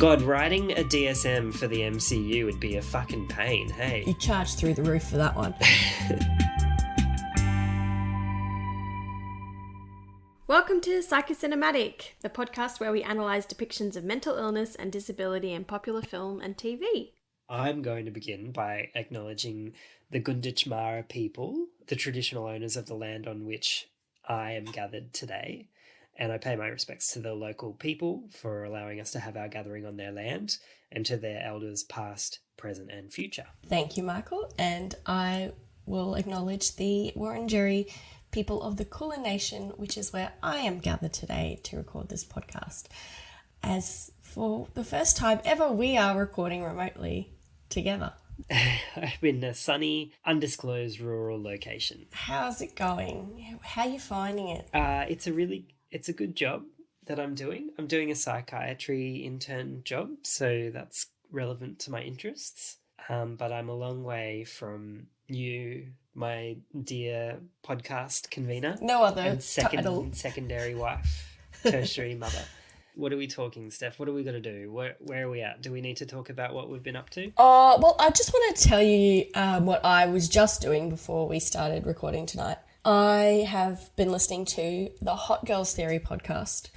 God, writing a DSM for the MCU would be a fucking pain, hey? You charge through the roof for that one. Welcome to Psychocinematic, the podcast where we analyse depictions of mental illness and disability in popular film and TV. I'm going to begin by acknowledging the Gunditj Mara people, the traditional owners of the land on which I am gathered today, and I pay my respects to the local people for allowing us to have our gathering on their land and to their elders past, present and future. Thank you, Michael, and I will acknowledge the Wurundjeri people of the Kulin Nation, which is where I am gathered today to record this podcast. As for the first time ever, we are recording remotely together. I'm in a sunny, undisclosed rural location. How's it going? How are you finding it? It's a good job that I'm doing. I'm doing a psychiatry intern job, so that's relevant to my interests. But I'm a long way from you, my dear podcast convener. No other and title. Secondary wife, tertiary mother. What are we talking, Steph? What are we going to do? Where are we at? Do we need to talk about what we've been up to? Well, I just want to tell you what I was just doing before we started recording tonight. I have been listening to the Hot Girls Theory podcast,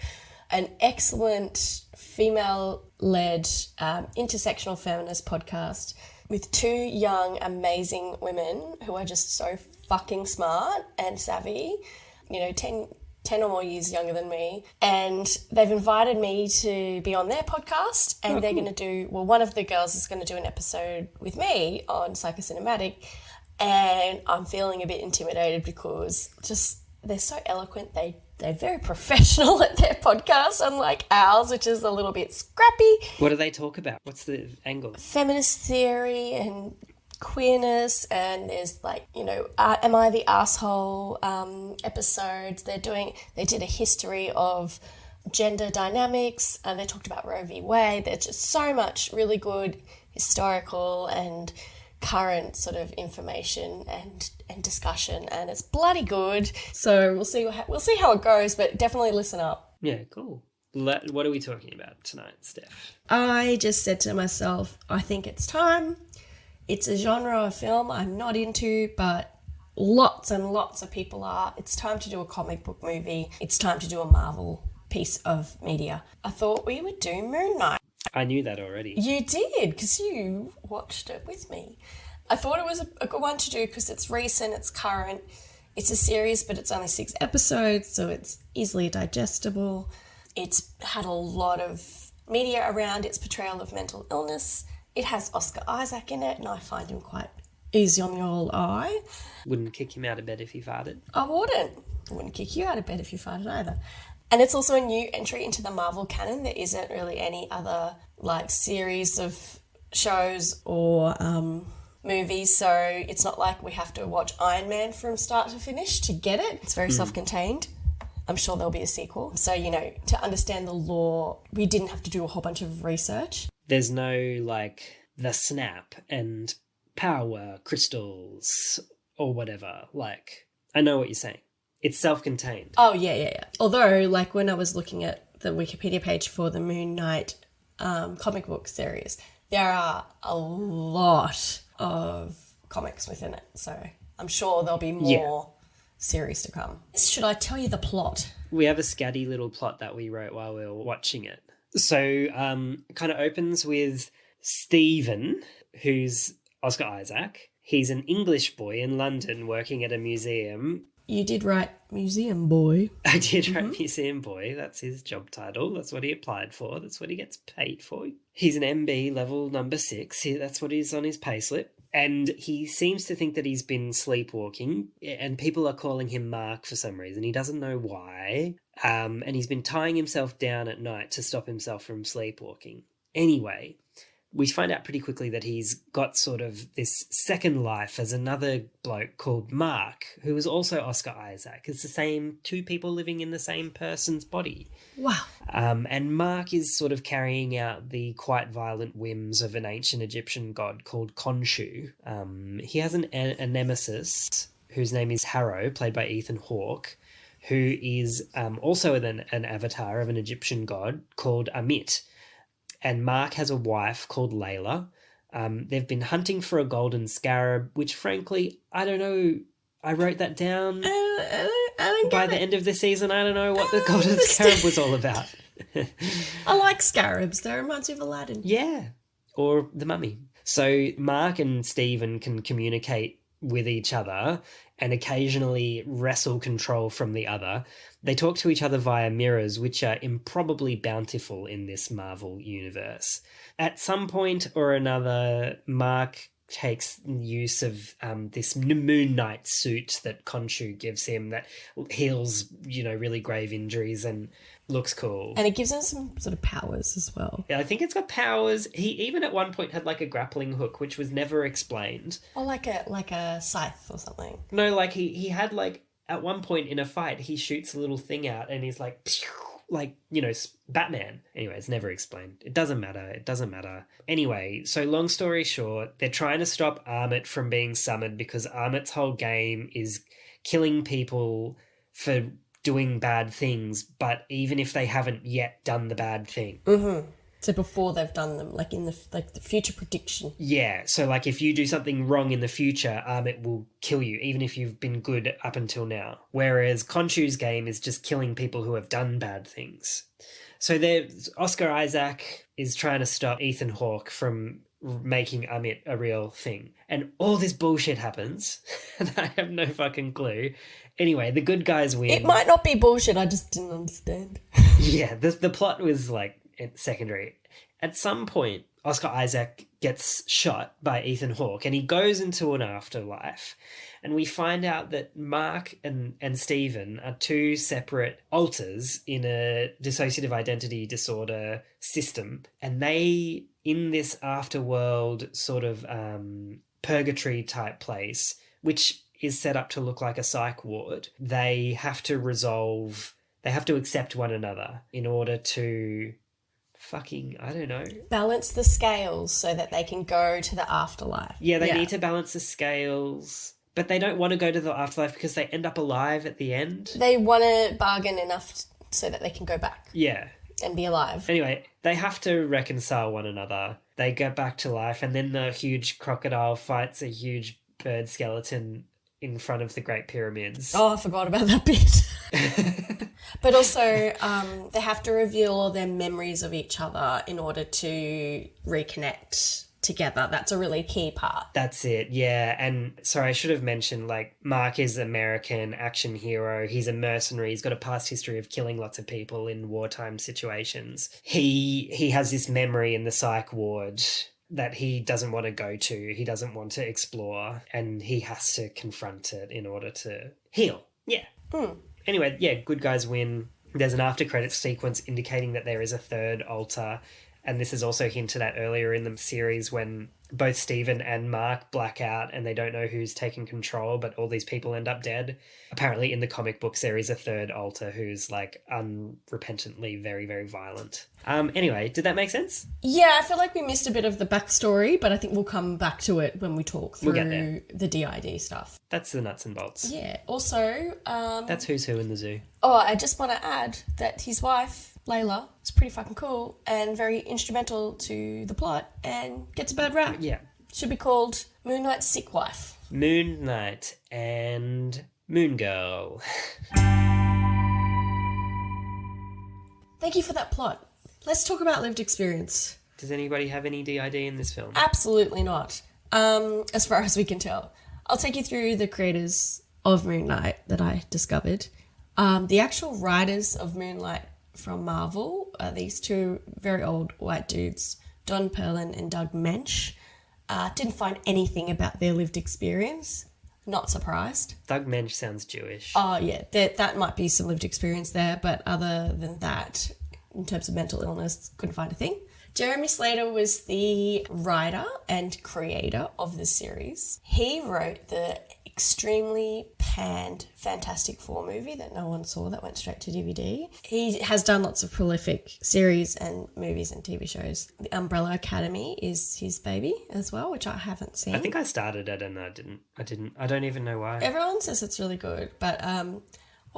an excellent female-led intersectional feminist podcast with two young, amazing women who are just so fucking smart and savvy, 10 or more years younger than me, and they've invited me to be on their podcast, and they're going to do, one of the girls is going to do an episode with me on Psychocinematic, and I'm feeling a bit intimidated because just they're so eloquent, they're very professional at their podcast, unlike ours, which is a little bit scrappy. What do they talk about? What's the angle? Feminist theory and queerness, and there's am I the asshole episodes. They did a history of gender dynamics, and they talked about Roe v. Wade. There's just so much really good historical and current sort of information and discussion, and it's bloody good. So we'll see how it goes, but definitely listen up. Yeah, cool. What are we talking about tonight, Steph? I just said to myself, I think it's time. It's a genre of film I'm not into, but lots and lots of people are. It's time to do a comic book movie. It's time to do a Marvel piece of media. I thought we would do Moon Knight. I knew that already. You did, because you watched it with me. I thought it was a good one to do because it's recent, it's current. It's a series, but it's only 6 episodes, so it's easily digestible. It's had a lot of media around its portrayal of mental illness. It has Oscar Isaac in it, and I find him quite easy on the old eye. Wouldn't kick him out of bed if he farted. I wouldn't kick you out of bed if you farted either. And it's also a new entry into the Marvel canon. There isn't really any other series of shows or movies, so it's not like we have to watch Iron Man from start to finish to get it. It's very self-contained. I'm sure there'll be a sequel. So, to understand the lore, we didn't have to do a whole bunch of research. There's no, the snap and power crystals or whatever. I know what you're saying. It's self-contained. Oh, yeah. Although, when I was looking at the Wikipedia page for the Moon Knight comic book series, there are a lot of comics within it. So I'm sure there'll be more series to come. Should I tell you the plot? We have a scatty little plot that we wrote while we were watching it. So kind of opens with Stephen, who's Oscar Isaac. He's an English boy in London working at a museum. You did write museum boy. I did write museum boy. That's his job title. That's what he applied for. That's what he gets paid for. He's an MB level number 6. That's what he's on his payslip. And he seems to think that he's been sleepwalking, and people are calling him Mark for some reason. He doesn't know why. And he's been tying himself down at night to stop himself from sleepwalking. Anyway, we find out pretty quickly that he's got sort of this second life as another bloke called Mark, who is also Oscar Isaac. It's the same two people living in the same person's body. Wow. And Mark is sort of carrying out the quite violent whims of an ancient Egyptian god called Khonshu. He has a nemesis whose name is Harrow, played by Ethan Hawke, who is also an avatar of an Egyptian god called Amit. and Mark has a wife called Layla. They've been hunting for a golden scarab, which frankly, I don't know. I wrote that down. I don't By get the it. end of the season, I don't know what the golden scarab was all about. I like scarabs. That reminds me of Aladdin. Yeah, or the mummy. So Mark and Stephen can communicate with each other and occasionally wrestle control from the other. They talk to each other via mirrors, which are improbably bountiful in this Marvel universe. At some point or another, Mark takes use of this Moon Knight suit that Khonshu gives him that heals, really grave injuries and looks cool. And it gives him some sort of powers as well. Yeah, I think it's got powers. He even at one point had like a grappling hook, which was never explained. Or like a scythe or something. No, like he had like at one point in a fight, he shoots a little thing out and he's like, Batman. Anyway, it's never explained. It doesn't matter. Anyway, so long story short, they're trying to stop Amit from being summoned because Amit's whole game is killing people for doing bad things, but even if they haven't yet done the bad thing. Mm-hmm. So before they've done them, like in the future prediction. Yeah, so like if you do something wrong in the future, it will kill you, even if you've been good up until now. Whereas Khonshu's game is just killing people who have done bad things. So Oscar Isaac is trying to stop Ethan Hawke from making Amit a real thing. And all this bullshit happens, and I have no fucking clue. Anyway, the good guys win. It might not be bullshit, I just didn't understand. Yeah, the plot was like secondary. At some point, Oscar Isaac gets shot by Ethan Hawke and he goes into an afterlife. And we find out that Mark and Stephen are two separate alters in a dissociative identity disorder system. And they, in this afterworld sort of purgatory type place, which is set up to look like a psych ward, they have to accept one another in order to I don't know. Balance the scales so that they can go to the afterlife. Yeah, they need to balance the scales, but they don't want to go to the afterlife because they end up alive at the end. They want to bargain enough so that they can go back. Yeah. And be alive. Anyway, they have to reconcile one another. They get back to life, and then the huge crocodile fights a huge bird skeleton in front of the Great Pyramids. Oh, I forgot about that bit. But also, they have to reveal all their memories of each other in order to reconnect together. That's a really key part. That's it, yeah. And sorry, I should have mentioned, like, Mark is American action hero. He's a mercenary. He's got a past history of killing lots of people in wartime situations. He has this memory in the psych ward that he doesn't want to go to. He doesn't want to explore, and he has to confront it in order to heal. Yeah. Anyway, yeah, good guys win. There's an after credits sequence indicating that there is a third alter, and this is also hinted at earlier in the series when both Stephen and Mark black out and they don't know who's taking control, but all these people end up dead. Apparently in the comic books there is a third alter who's like unrepentantly very, very violent. Anyway, did that make sense? Yeah, I feel like we missed a bit of the backstory, but I think we'll come back to it when we talk through the DID stuff. That's the nuts and bolts. Yeah. Also, that's who's who in the zoo. Oh, I just want to add that his wife, Layla, is pretty fucking cool and very instrumental to the plot and gets a bad rap. Yeah. Should be called Moon Knight's sick wife. Moon Knight and Moon Girl. Thank you for that plot. Let's talk about lived experience. Does anybody have any DID in this film? Absolutely not. As far as we can tell. I'll take you through the creators of Moon Knight that I discovered. The actual writers of Moonlight from Marvel are these two very old white dudes, Don Perlin and Doug Mensch. Didn't find anything about their lived experience. Not surprised. Doug Mensch sounds Jewish. Oh, yeah, that might be some lived experience there, but other than that, in terms of mental illness, couldn't find a thing. Jeremy Slater was the writer and creator of the series. He wrote the extremely panned Fantastic Four movie that no one saw that went straight to DVD. He has done lots of prolific series and movies and TV shows. The Umbrella Academy is his baby as well, which I haven't seen. I think I started it and I don't even know why. Everyone says it's really good, but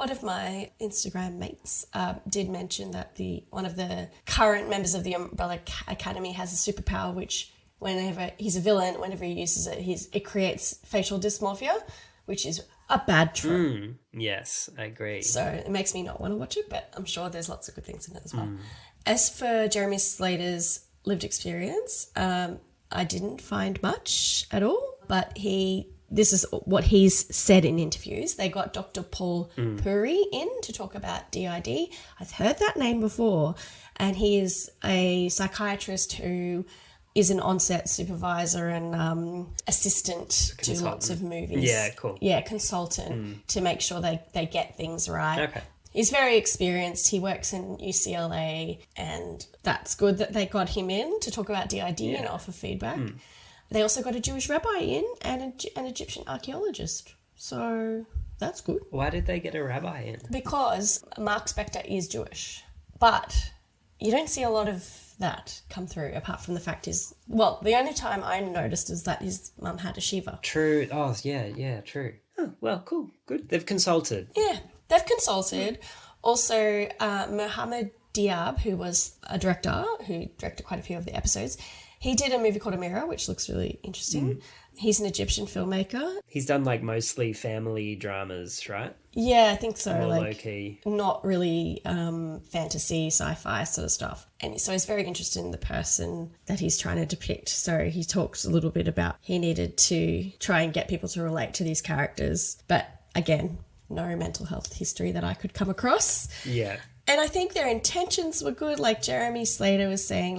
One of my Instagram mates did mention that one of the current members of the Umbrella Academy has a superpower which whenever he's a villain, whenever he uses it, it creates facial dysmorphia, which is a bad trope. Yes, I agree. So it makes me not want to watch it, but I'm sure there's lots of good things in it as well. As for Jeremy Slater's lived experience, I didn't find much at all, but this is what he's said in interviews. They got Dr. Paul Puri in to talk about DID. I've heard that name before, and he is a psychiatrist who is an on-set supervisor and assistant to lots of movies. Yeah, cool. Yeah, consultant to make sure they get things right. Okay. He's very experienced. He works in UCLA, and that's good that they got him in to talk about DID and offer feedback. They also got a Jewish rabbi in and an Egyptian archaeologist. So that's good. Why did they get a rabbi in? Because Mark Spector is Jewish. But you don't see a lot of that come through, apart from the fact the only time I noticed is that his mum had a shiva. True. Oh, yeah, true. Oh, well, cool. Good. They've consulted. Yeah, they've consulted. Also, Mohammed Diab, who was a director who directed quite a few of the episodes, he did a movie called Amira, which looks really interesting. He's an Egyptian filmmaker. He's done mostly family dramas, right? Yeah, I think so. More low-key. Not really fantasy, sci-fi sort of stuff. And so he's very interested in the person that he's trying to depict. So he talks a little bit about he needed to try and get people to relate to these characters. But again, no mental health history that I could come across. Yeah. And I think their intentions were good. Like Jeremy Slater was saying,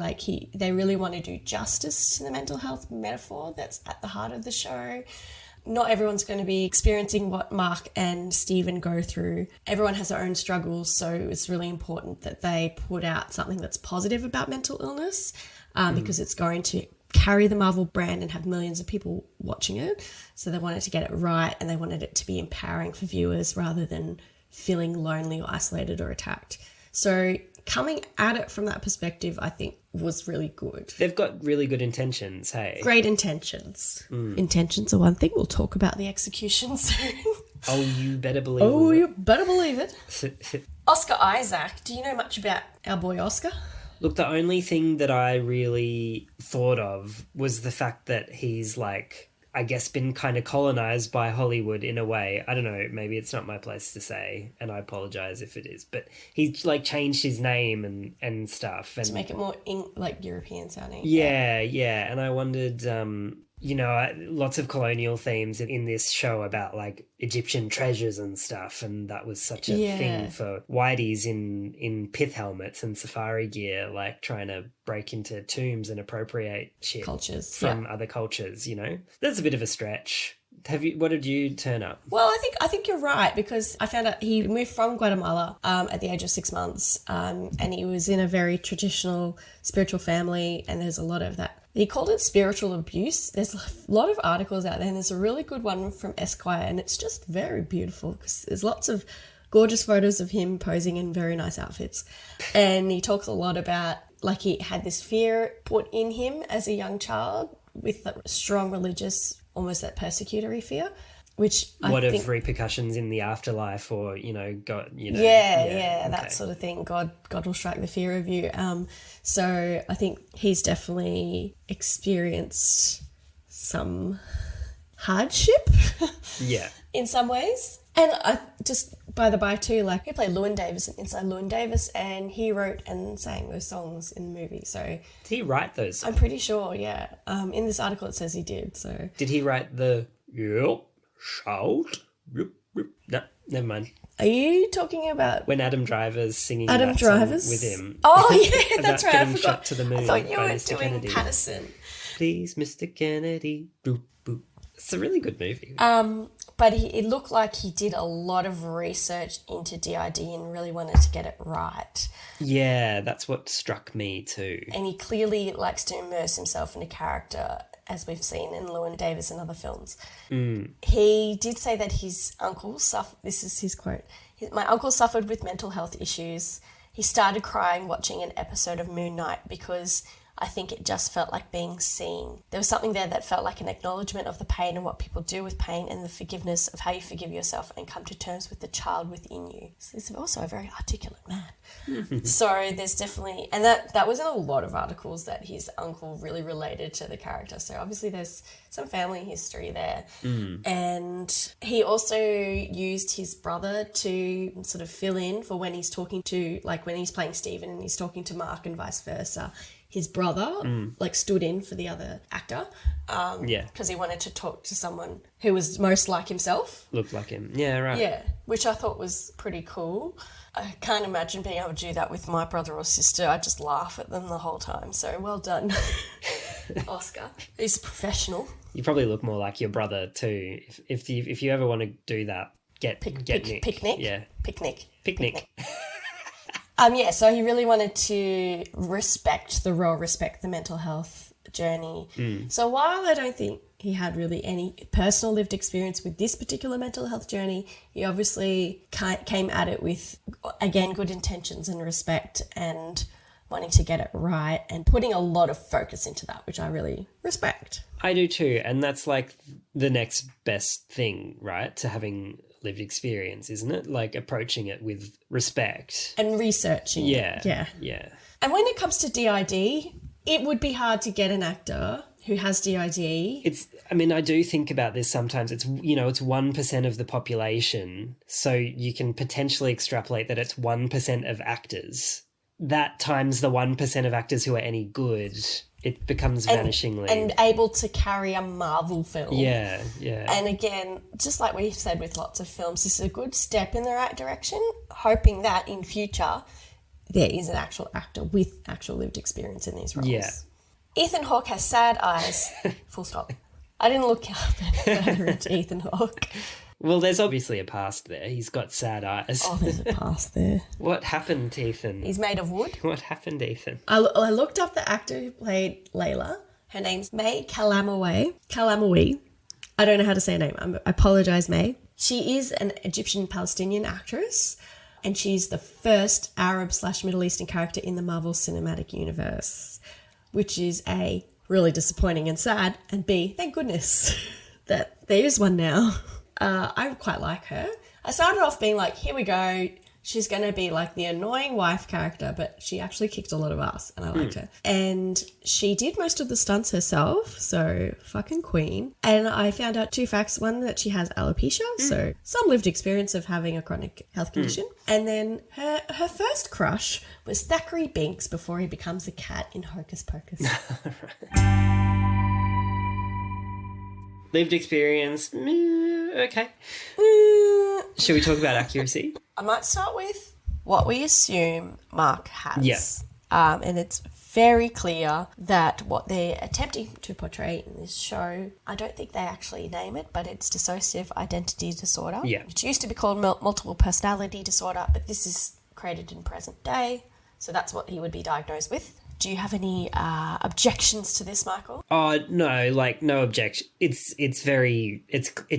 they really want to do justice to the mental health metaphor that's at the heart of the show. Not everyone's going to be experiencing what Mark and Stephen go through. Everyone has their own struggles, so it's really important that they put out something that's positive about mental illness because it's going to carry the Marvel brand and have millions of people watching it. So they wanted to get it right, and they wanted it to be empowering for viewers rather than feeling lonely or isolated or attacked. So coming at it from that perspective, I think, was really good. They've got really good intentions, hey? Great intentions. Intentions are one thing. We'll talk about the execution soon. Oh, you better believe it. Oh, you better believe it. Oscar Isaac. Do you know much about our boy Oscar? Look, the only thing that I really thought of was the fact that he's I guess been kind of colonized by Hollywood in a way. I don't know, maybe it's not my place to say, and I apologize if it is, but he's changed his name and stuff. And to make it more European sounding. Yeah. And I wondered, lots of colonial themes in this show about Egyptian treasures and stuff, and that was such a thing for whiteys in pith helmets and safari gear, trying to break into tombs and appropriate shit cultures from other cultures. That's a bit of a stretch. What did you turn up? Well, I think you're right, because I found out he moved from Guatemala at the age of 6 months, and he was in a very traditional spiritual family, and there's a lot of that. He called it spiritual abuse. There's a lot of articles out there, and there's a really good one from Esquire, and it's just very beautiful because there's lots of gorgeous photos of him posing in very nice outfits. And he talks a lot about he had this fear put in him as a young child with that strong religious, almost that persecutory fear, which what of repercussions in the afterlife, or God, that sort of thing. God will strike the fear of you. So I think he's definitely experienced some hardship, in some ways. And I just by the by too, he played Llewyn Davis in Inside Llewyn Davis, and he wrote and sang those songs in the movie. So did he write those songs? I'm pretty sure, yeah. In this article it says he did. So did he write the shout? No, never mind. Are you talking about when Adam Driver's singing Adam Driver's with him? Oh yeah, that's right. I forgot. Shot to the moon. I thought you were Mr. doing Kennedy. Patterson. Please, Mr. Kennedy. Boop, boop. It's a really good movie. But it looked like he did a lot of research into DID and really wanted to get it right. Yeah, that's what struck me too. And he clearly likes to immerse himself in a character, as we've seen in Llewyn Davis and other films. He did say that his uncle suffered, this is his quote, my uncle suffered with mental health issues. He started crying watching an episode of Moon Knight because I think it just felt like being seen. There was something there that felt like an acknowledgement of the pain and what people do with pain, and the forgiveness of how you forgive yourself and come to terms with the child within you. So he's also a very articulate man. So there's definitely, and that was in a lot of articles, that his uncle really related to the character. So obviously there's some family history there. And he also used his brother to sort of fill in for when he's talking to, like when he's playing Stephen and he's talking to Mark and vice versa. His brother like stood in for the other actor because he wanted to talk to someone who was most like himself. Looked like him. Yeah, right. Yeah, which I thought was pretty cool. I can't imagine being able to do that with my brother or sister. I just laugh at them the whole time. So well done, Oscar. He's a professional. You probably look more like your brother too. If you ever want to do that, get Nick. Picnic. Yeah. Picnic. So he really wanted to respect the role, respect the mental health journey. So while I don't think he had really any personal lived experience with this particular mental health journey, he obviously came at it with, again, good intentions and respect and wanting to get it right and putting a lot of focus into that, which I really respect. I do too. And that's like the next best thing, right, to having lived experience, isn't it? Like approaching it with respect. And researching it. Yeah. And when it comes to DID, it would be hard to get an actor who has DID. I do think about this sometimes. It's 1% of the population. So you can potentially extrapolate that it's 1% of actors. That times the 1% of actors who are any good, it becomes vanishingly. And able to carry a Marvel film. Yeah. And again, just like we've said with lots of films, this is a good step in the right direction, hoping that in future there is an actual actor with actual lived experience in these roles. Yeah. Ethan Hawke has sad eyes. Full stop. I didn't look up any further into Ethan Hawke. Well, there's obviously a past there. He's got sad eyes. Oh, there's a past there. What happened to Ethan? He's made of wood. What happened to Ethan? I looked up the actor who played Layla. Her name's May Kalamawy. I don't know how to say her name. I apologise, May. She is an Egyptian-Palestinian actress, and she's the first Arab/Middle Eastern character in the Marvel Cinematic Universe, which is A, really disappointing and sad, and B, thank goodness that there is one now. I quite like her. I started off being like, here we go, she's going to be like the annoying wife character, but she actually kicked a lot of ass and I liked her. And she did most of the stunts herself, so fucking queen. And I found out 2 facts. One, that she has alopecia, so some lived experience of having a chronic health condition. And then her first crush was Thackeray Binks before he becomes a cat in Hocus Pocus. Lived experience, okay. Should we talk about accuracy? I might start with what we assume Mark has. Yes. And it's very clear that what they're attempting to portray in this show, I don't think they actually name it, but it's dissociative identity disorder. Yeah. Which used to be called multiple personality disorder, but this is created in present day. So that's what he would be diagnosed with. Do you have any objections to this, Michael? Oh no, like no objection. It's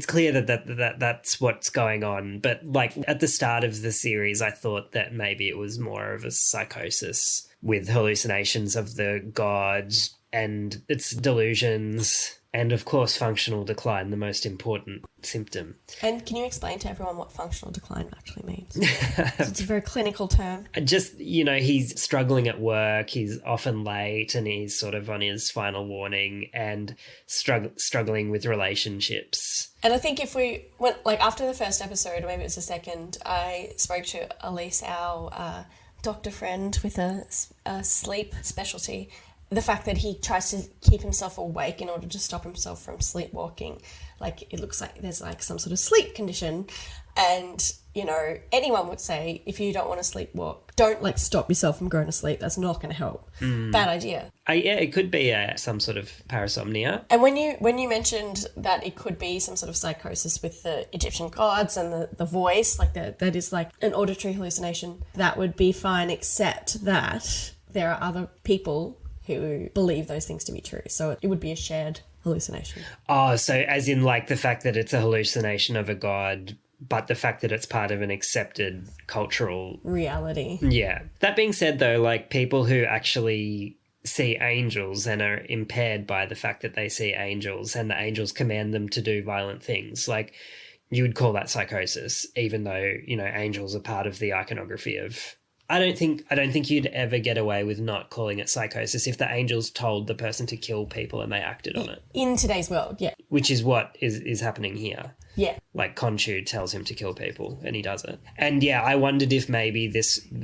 clear that that's what's going on. But like at the start of the series, I thought that maybe it was more of a psychosis with hallucinations of the gods and its delusions, and of course functional decline, the most important symptom. And can you explain to everyone what functional decline actually means? It's a very clinical term. Just, he's struggling at work, he's often late, and he's sort of on his final warning and struggling with relationships. And I think if we went, like after the first episode, or maybe it was the second, I spoke to Elise, our doctor friend with a sleep specialty. The fact that he tries to keep himself awake in order to stop himself from sleepwalking. Like, it looks like there's like some sort of sleep condition. And, anyone would say, if you don't want to sleepwalk, don't like stop yourself from going to sleep. That's not going to help. Bad idea. Yeah, it could be some sort of parasomnia. And when you mentioned that it could be some sort of psychosis with the Egyptian gods and the voice, like that is like an auditory hallucination, that would be fine, except that there are other people who believe those things to be true. So it would be a shared hallucination. Oh, so as in like the fact that it's a hallucination of a god, but the fact that it's part of an accepted cultural reality. Yeah. That being said, though, like people who actually see angels and are impaired by the fact that they see angels and the angels command them to do violent things. Like, you would call that psychosis, even though, you know, angels are part of the iconography of... I don't think you'd ever get away with not calling it psychosis if the angels told the person to kill people and they acted on it. In today's world, yeah. Which is what is happening here. Yeah. Like, Khonshu tells him to kill people and he does it. And yeah, I wondered if maybe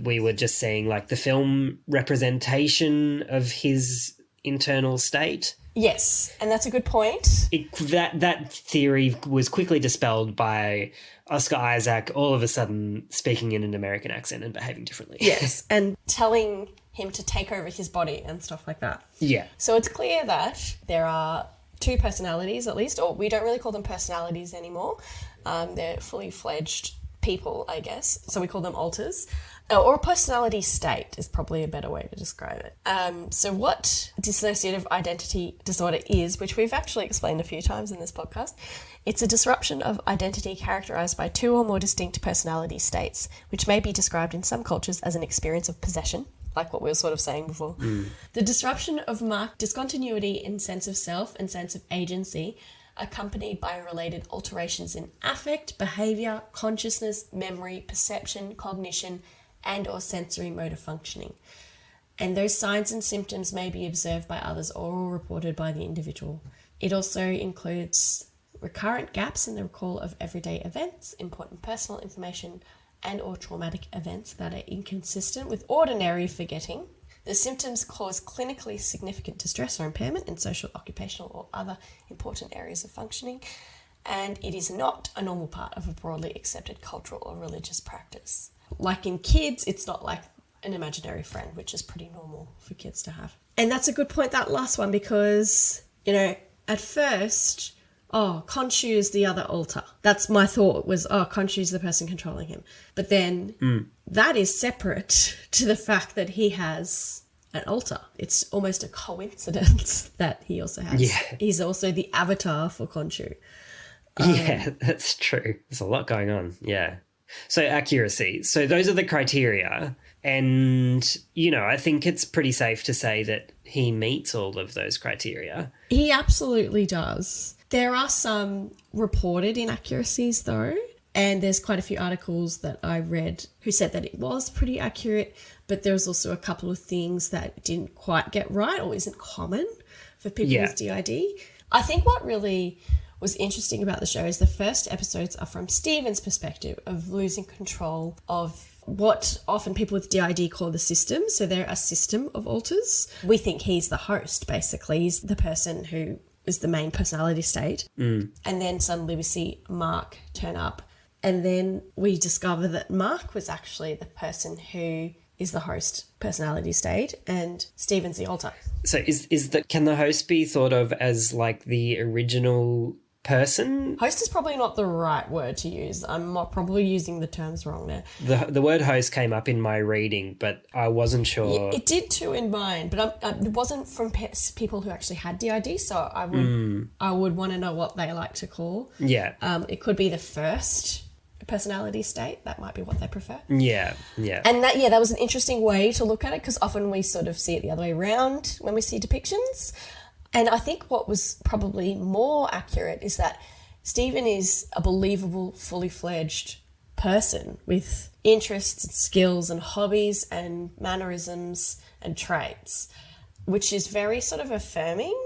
we were just seeing like the film representation of his internal state. Yes, and that's a good point. That theory was quickly dispelled by Oscar Isaac all of a sudden speaking in an American accent and behaving differently. Yes, and telling him to take over his body and stuff like that. Yeah. So it's clear that there are two personalities at least, or we don't really call them personalities anymore. They're fully fledged people, I guess. So we call them alters. Or a personality state is probably a better way to describe it. So what dissociative identity disorder is, which we've actually explained a few times in this podcast, it's a disruption of identity characterized by two or more distinct personality states, which may be described in some cultures as an experience of possession, like what we were sort of saying before. The disruption of marked discontinuity in sense of self and sense of agency, accompanied by related alterations in affect, behaviour, consciousness, memory, perception, cognition, and or sensory motor functioning. And those signs and symptoms may be observed by others or reported by the individual. It also includes recurrent gaps in the recall of everyday events, important personal information, and or traumatic events that are inconsistent with ordinary forgetting. The symptoms cause clinically significant distress or impairment in social, occupational, or other important areas of functioning, and it is not a normal part of a broadly accepted cultural or religious practice. Like in kids, it's not like an imaginary friend, which is pretty normal for kids to have. And that's a good point, that last one, because, you know, at first, Khonshu is the other alter. That's my thought was, Khonshu is the person controlling him. But then that is separate to the fact that he has an alter. It's almost a coincidence that he also has. Yeah. He's also the avatar for Khonshu. Yeah, that's true. There's a lot going on. Yeah. So accuracy. So those are the criteria. And, you know, I think it's pretty safe to say that he meets all of those criteria. He absolutely does. There are some reported inaccuracies though, and there's quite a few articles that I read who said that it was pretty accurate, but there's also a couple of things that didn't quite get right or isn't common for people with DID. I think what really was interesting about the show is the first episodes are from Stephen's perspective of losing control of what often people with DID call the system. So they're a system of alters. We think he's the host, basically. He's the person who is the main personality state. And then suddenly we see Mark turn up. And then we discover that Mark was actually the person who is the host personality state and Stephen's the alter. So can the host be thought of as like the original person? Host is probably not the right word to use. I'm probably using the terms wrong there. The word host came up in my reading, but I wasn't sure. Yeah, it did too in mine, but it wasn't from people who actually had DID, so I would want to know what they like to call. Yeah. It could be the first personality state. That might be what they prefer. Yeah. And that was an interesting way to look at it because often we sort of see it the other way around when we see depictions. And I think what was probably more accurate is that Stephen is a believable, fully fledged person with interests and skills and hobbies and mannerisms and traits, which is very sort of affirming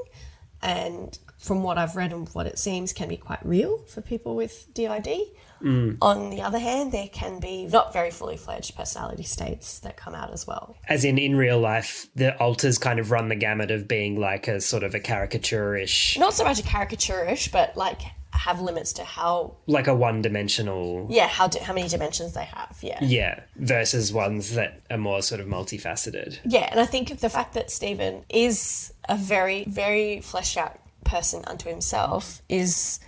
and from what I've read and what it seems can be quite real for people with DID. On the other hand, there can be not very fully fledged personality states that come out as well. As in real life, the alters kind of run the gamut of being like a sort of a caricature-ish. Not so much a caricature-ish, but like have limits to how... Like a one-dimensional... Yeah, how many dimensions they have, yeah. Yeah, versus ones that are more sort of multifaceted. Yeah, and I think the fact that Stephen is a very, very fleshed out person unto himself is...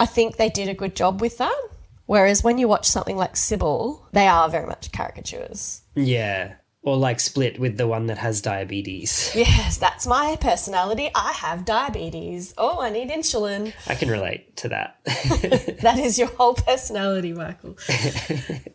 I think they did a good job with that. Whereas when you watch something like Sybil, they are very much caricatures. Yeah. Or like split with the one that has diabetes. Yes, that's my personality. I have diabetes. Oh, I need insulin. I can relate to that. That is your whole personality, Michael.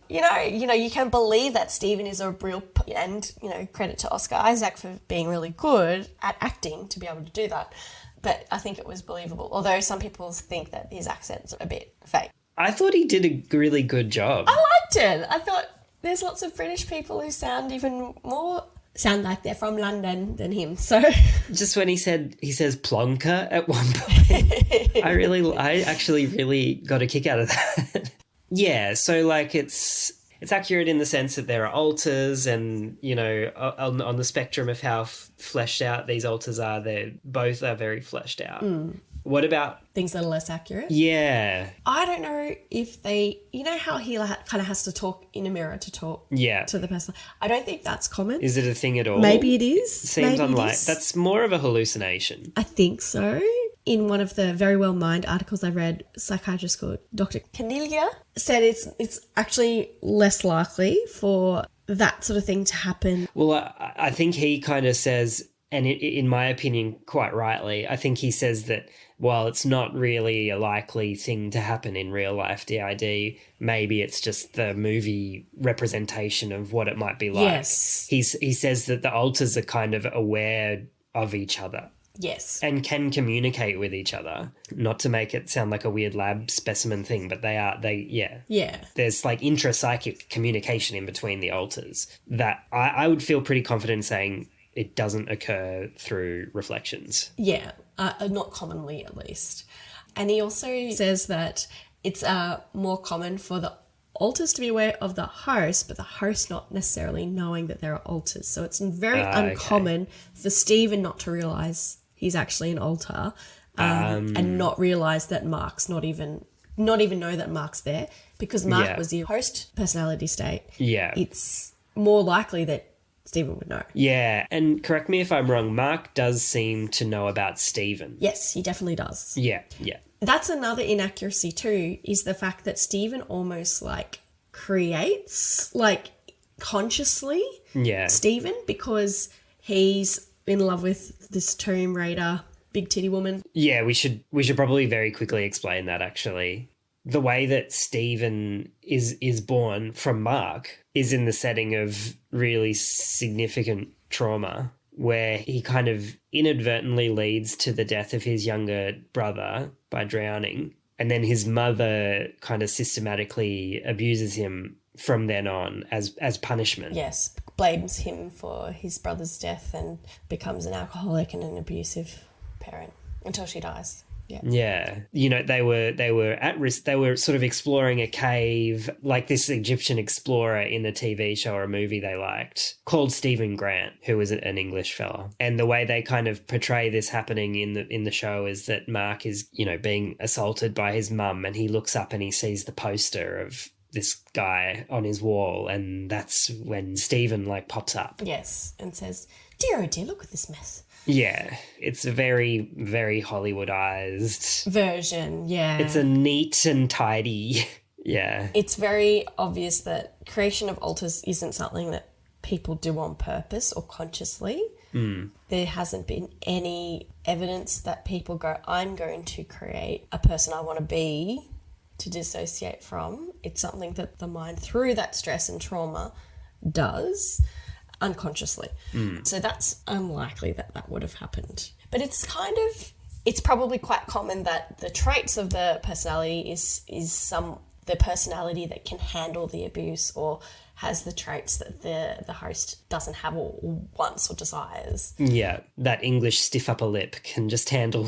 You know, you can believe that Stephen is a real, and, credit to Oscar Isaac for being really good at acting to be able to do that. But I think it was believable, although some people think that his accent's a bit fake. I thought he did a really good job. I liked it. I thought there's lots of British people who sound like they're from London than him. So just when he says plonker at one point, I actually really got a kick out of that. Yeah, so like it's accurate in the sense that there are alters, and on the spectrum of how fleshed out these alters are, both are very fleshed out. What about things that are less accurate? Yeah. I don't know if they, how he kind of has to talk in a mirror to talk to the person. I don't think that's common. Is it a thing at all? Maybe it is. Seems unlikely. That's more of a hallucination. I think so. In one of the Very Well Mind articles I read, a psychiatrist called Dr. Canilia said it's actually less likely for that sort of thing to happen. Well, I think he kind of says, and in my opinion, quite rightly, I think he says that while it's not really a likely thing to happen in real life DID, maybe it's just the movie representation of what it might be like. Yes. He says that the alters are kind of aware of each other. Yes. And can communicate with each other. Not to make it sound like a weird lab specimen thing, but yeah. There's like intrapsychic communication in between the alters that I would feel pretty confident saying it doesn't occur through reflections. Yeah, not commonly at least. And he also says that it's more common for the alters to be aware of the host, but the host not necessarily knowing that there are alters. So it's very uncommon for Stephen not to realise he's actually an alter and not realise that Mark's not even know that Mark's there, because Mark was the host personality state. Yeah. It's more likely that Stephen would know. Yeah, and correct me if I'm wrong, Mark does seem to know about Stephen. Yes, he definitely does. Yeah. That's another inaccuracy too, is the fact that Stephen almost like creates, like consciously, Stephen, because he's in love with this Tomb Raider big titty woman. Yeah, we should probably very quickly explain that actually. The way that Stephen is born from Mark is in the setting of really significant trauma, where he kind of inadvertently leads to the death of his younger brother by drowning, and then his mother kind of systematically abuses him from then on as punishment. Yes, blames him for his brother's death and becomes an alcoholic and an abusive parent until she dies. Yeah. They were at risk. They were sort of exploring a cave, like this Egyptian explorer in a TV show or a movie they liked called Stephen Grant, who was an English fella. And the way they kind of portray this happening in the show is that Mark is, being assaulted by his mum, and he looks up and he sees the poster of this guy on his wall, and that's when Stephen like pops up. Yes, and says, "Dear, oh dear, look at this mess." Yeah, it's a very, very Hollywoodized version, yeah. It's a neat and tidy, yeah. It's very obvious that creation of alters isn't something that people do on purpose or consciously. There hasn't been any evidence that people go, I'm going to create a person I want to be to dissociate from. It's something that the mind, through that stress and trauma, does unconsciously. So that's unlikely that would have happened. But it's probably quite common that the traits of the personality is the personality that can handle the abuse or has the traits that the host doesn't have or wants or desires. Yeah, that English stiff upper lip can just handle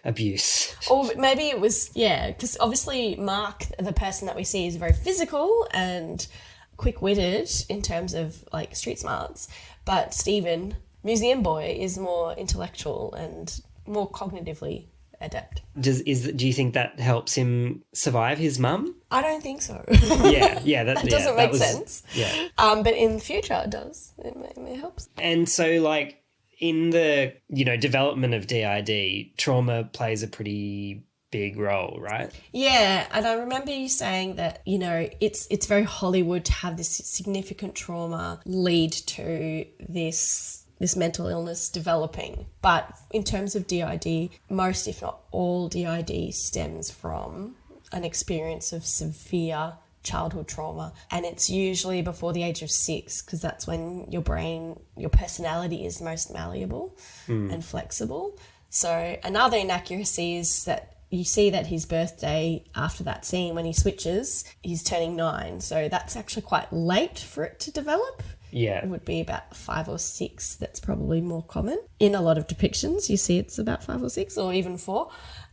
abuse. Or maybe it was, because obviously Mark, the person that we see, is very physical and quick-witted in terms of like street smarts, but Stephen, museum boy, is more intellectual and more cognitively adept. Do you think that helps him survive his mum? I don't think so. That doesn't make sense. Yeah. But in the future it does. It helps. And so like in the development of DID, trauma plays a pretty big role, right? Yeah, and I remember you saying that, you know, it's very Hollywood to have this significant trauma lead to this mental illness developing. But in terms of DID, most, if not all, DID stems from an experience of severe childhood trauma, and it's usually before the age of 6, because that's when your brain, your personality is most malleable and flexible. So another inaccuracy is that you see that his birthday, after that scene when he switches, he's turning 9, so that's actually quite late for it to develop. Yeah. It would be about 5 or 6. That's probably more common. In a lot of depictions, you see it's about 5 or 6 or even 4.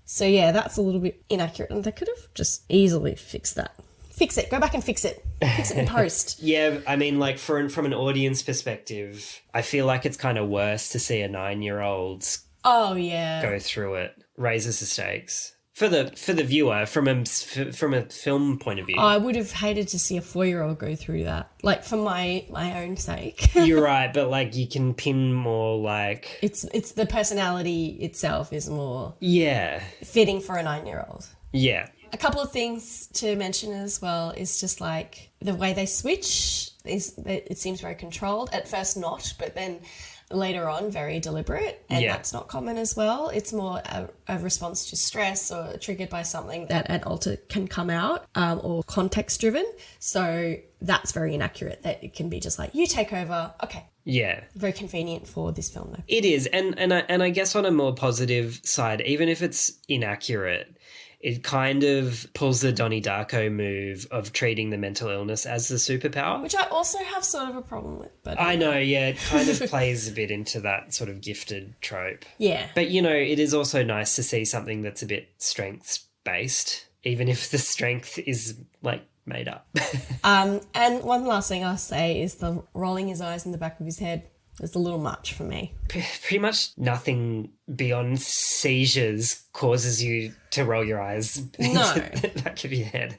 So yeah, that's a little bit inaccurate, and they could have just easily fixed that. Fix it. Go back and fix it. Fix it in post. Yeah, I mean, like from an audience perspective, I feel like it's kind of worse to see a 9-year-old Oh yeah. go through it, raises the stakes. For the viewer, from a film point of view. I would have hated to see a 4-year-old go through that, like for my own sake. You're right, but like you can pin more like... It's the personality itself is more fitting for a 9-year-old. Yeah. A couple of things to mention as well is just like the way they switch it seems very controlled. At first not, but then later on very deliberate, and that's not common as well. It's more a response to stress or triggered by something that an alter can come out, or context driven. So that's very inaccurate, that it can be just like, you take over. Okay. Yeah. Very convenient for this film though. It is. And I guess on a more positive side, even if it's inaccurate, it kind of pulls the Donnie Darko move of treating the mental illness as the superpower. Which I also have sort of a problem with. But I know, yeah, it kind of plays a bit into that sort of gifted trope. Yeah. But, you know, it is also nice to see something that's a bit strengths-based, even if the strength is, like, made up. And one last thing I'll say is the rolling his eyes in the back of his head is a little much for me. Pretty much nothing beyond seizures causes you to roll your eyes into the back of your head.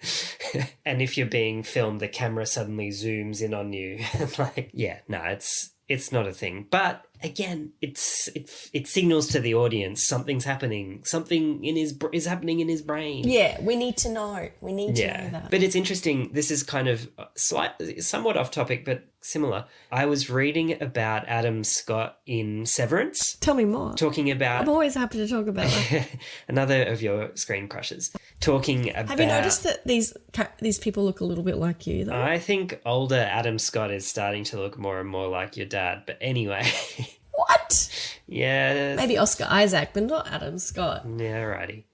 And if you're being filmed, the camera suddenly zooms in on you. Like, yeah, no, it's not a thing. But again, it signals to the audience something's happening. Something is happening in his brain. Yeah, we need to know. We need to know that. But it's interesting. This is kind of somewhat off topic, but similar. I was reading about Adam Scott in Severance. Tell me more. Talking about... I'm always happy to talk about that. Another of your screen crushes. Talking about... Have you noticed that these people look a little bit like you, though? I think older Adam Scott is starting to look more and more like your dad. But anyway... What? Yeah. Maybe Oscar Isaac, but not Adam Scott. Yeah, righty.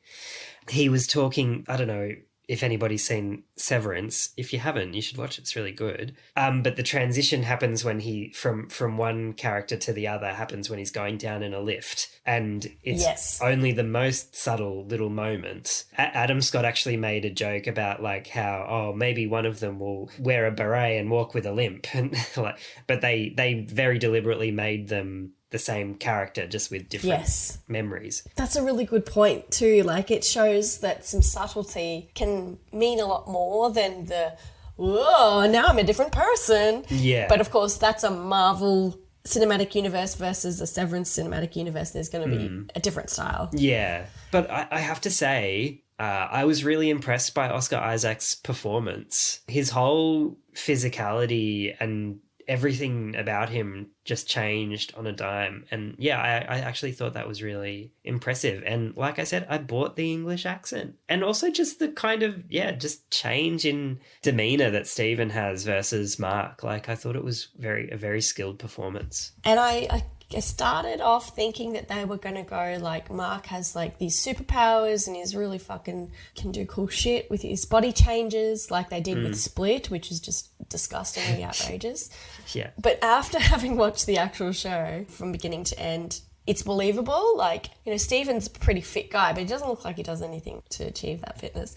He was talking... I don't know if anybody's seen Severance. If you haven't, you should watch it. It's really good. But the transition happens when he from one character to the other happens when he's going down in a lift, and it's only the most subtle little moments. Adam Scott actually made a joke about like how maybe one of them will wear a beret and walk with a limp, and like, but they very deliberately made them the same character, just with different memories. That's a really good point too. Like, it shows that some subtlety can mean a lot more than the, whoa, now I'm a different person. Yeah. But of course, that's a Marvel cinematic universe versus a Severance cinematic universe. There's going to be a different style. Yeah. But I have to say, I was really impressed by Oscar Isaac's performance. His whole physicality and everything about him just changed on a dime. And yeah, I actually thought that was really impressive. And like I said, I bought the English accent. And also just the kind of, just change in demeanour that Stephen has versus Mark. Like, I thought it was a very skilled performance. And I started off thinking that they were going to go like, Mark has like these superpowers and he's really fucking can do cool shit with his body changes like they did with Split, which is just disgustingly outrageous. Yeah. But after having watched the actual show from beginning to end, it's believable. Like, you know, Stephen's a pretty fit guy, but he doesn't look like he does anything to achieve that fitness.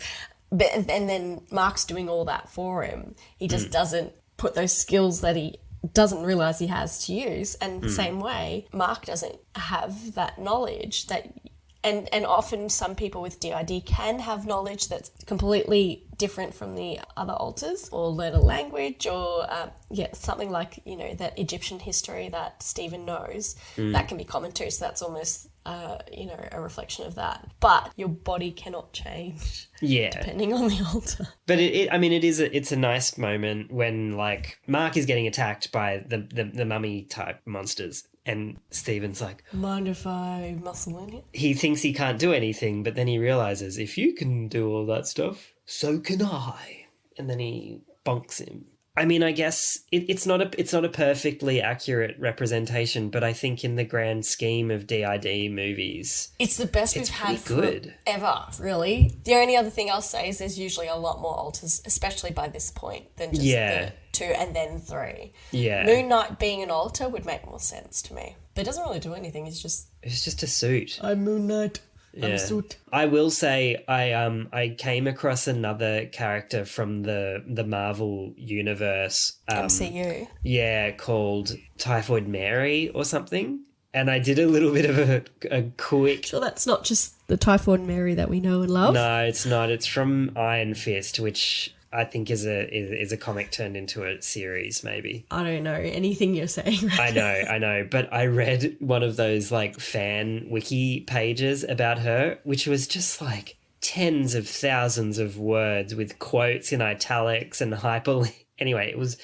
But and then Mark's doing all that for him. He just doesn't put those skills that he doesn't realise he has to use. And the same way, Mark doesn't have that knowledge that... And often some people with DID can have knowledge that's completely different from the other alters, or learn a language, or something like, you know, that Egyptian history that Stephen knows. That can be common too. So that's almost a reflection of that. But your body cannot change depending on the altar. But it's a nice moment when, like, Mark is getting attacked by the mummy type monsters. And Stephen's like, mind if I muscle in it? He thinks he can't do anything, but then he realizes, if you can do all that stuff, so can I. And then he bonks him. I mean, I guess it's not a perfectly accurate representation, but I think in the grand scheme of DID movies, it's the best we've had ever, really. The only other thing I'll say is there's usually a lot more altars, especially by this point, than just the 2 and then 3. Yeah. Moon Knight being an altar would make more sense to me. But it doesn't really do anything, it's just a suit. I'm Moon Knight. Yeah. I will say I came across another character from the Marvel universe. MCU. Yeah, called Typhoid Mary or something. And I did a little bit of a quick... Sure, that's not just the Typhoid Mary that we know and love? No, it's not. It's from Iron Fist, which I think is a comic turned into a series, maybe. I don't know anything you're saying right I know. But I read one of those, like, fan wiki pages about her, which was just, like, tens of thousands of words with quotes in italics and hyperlink. Anyway, it was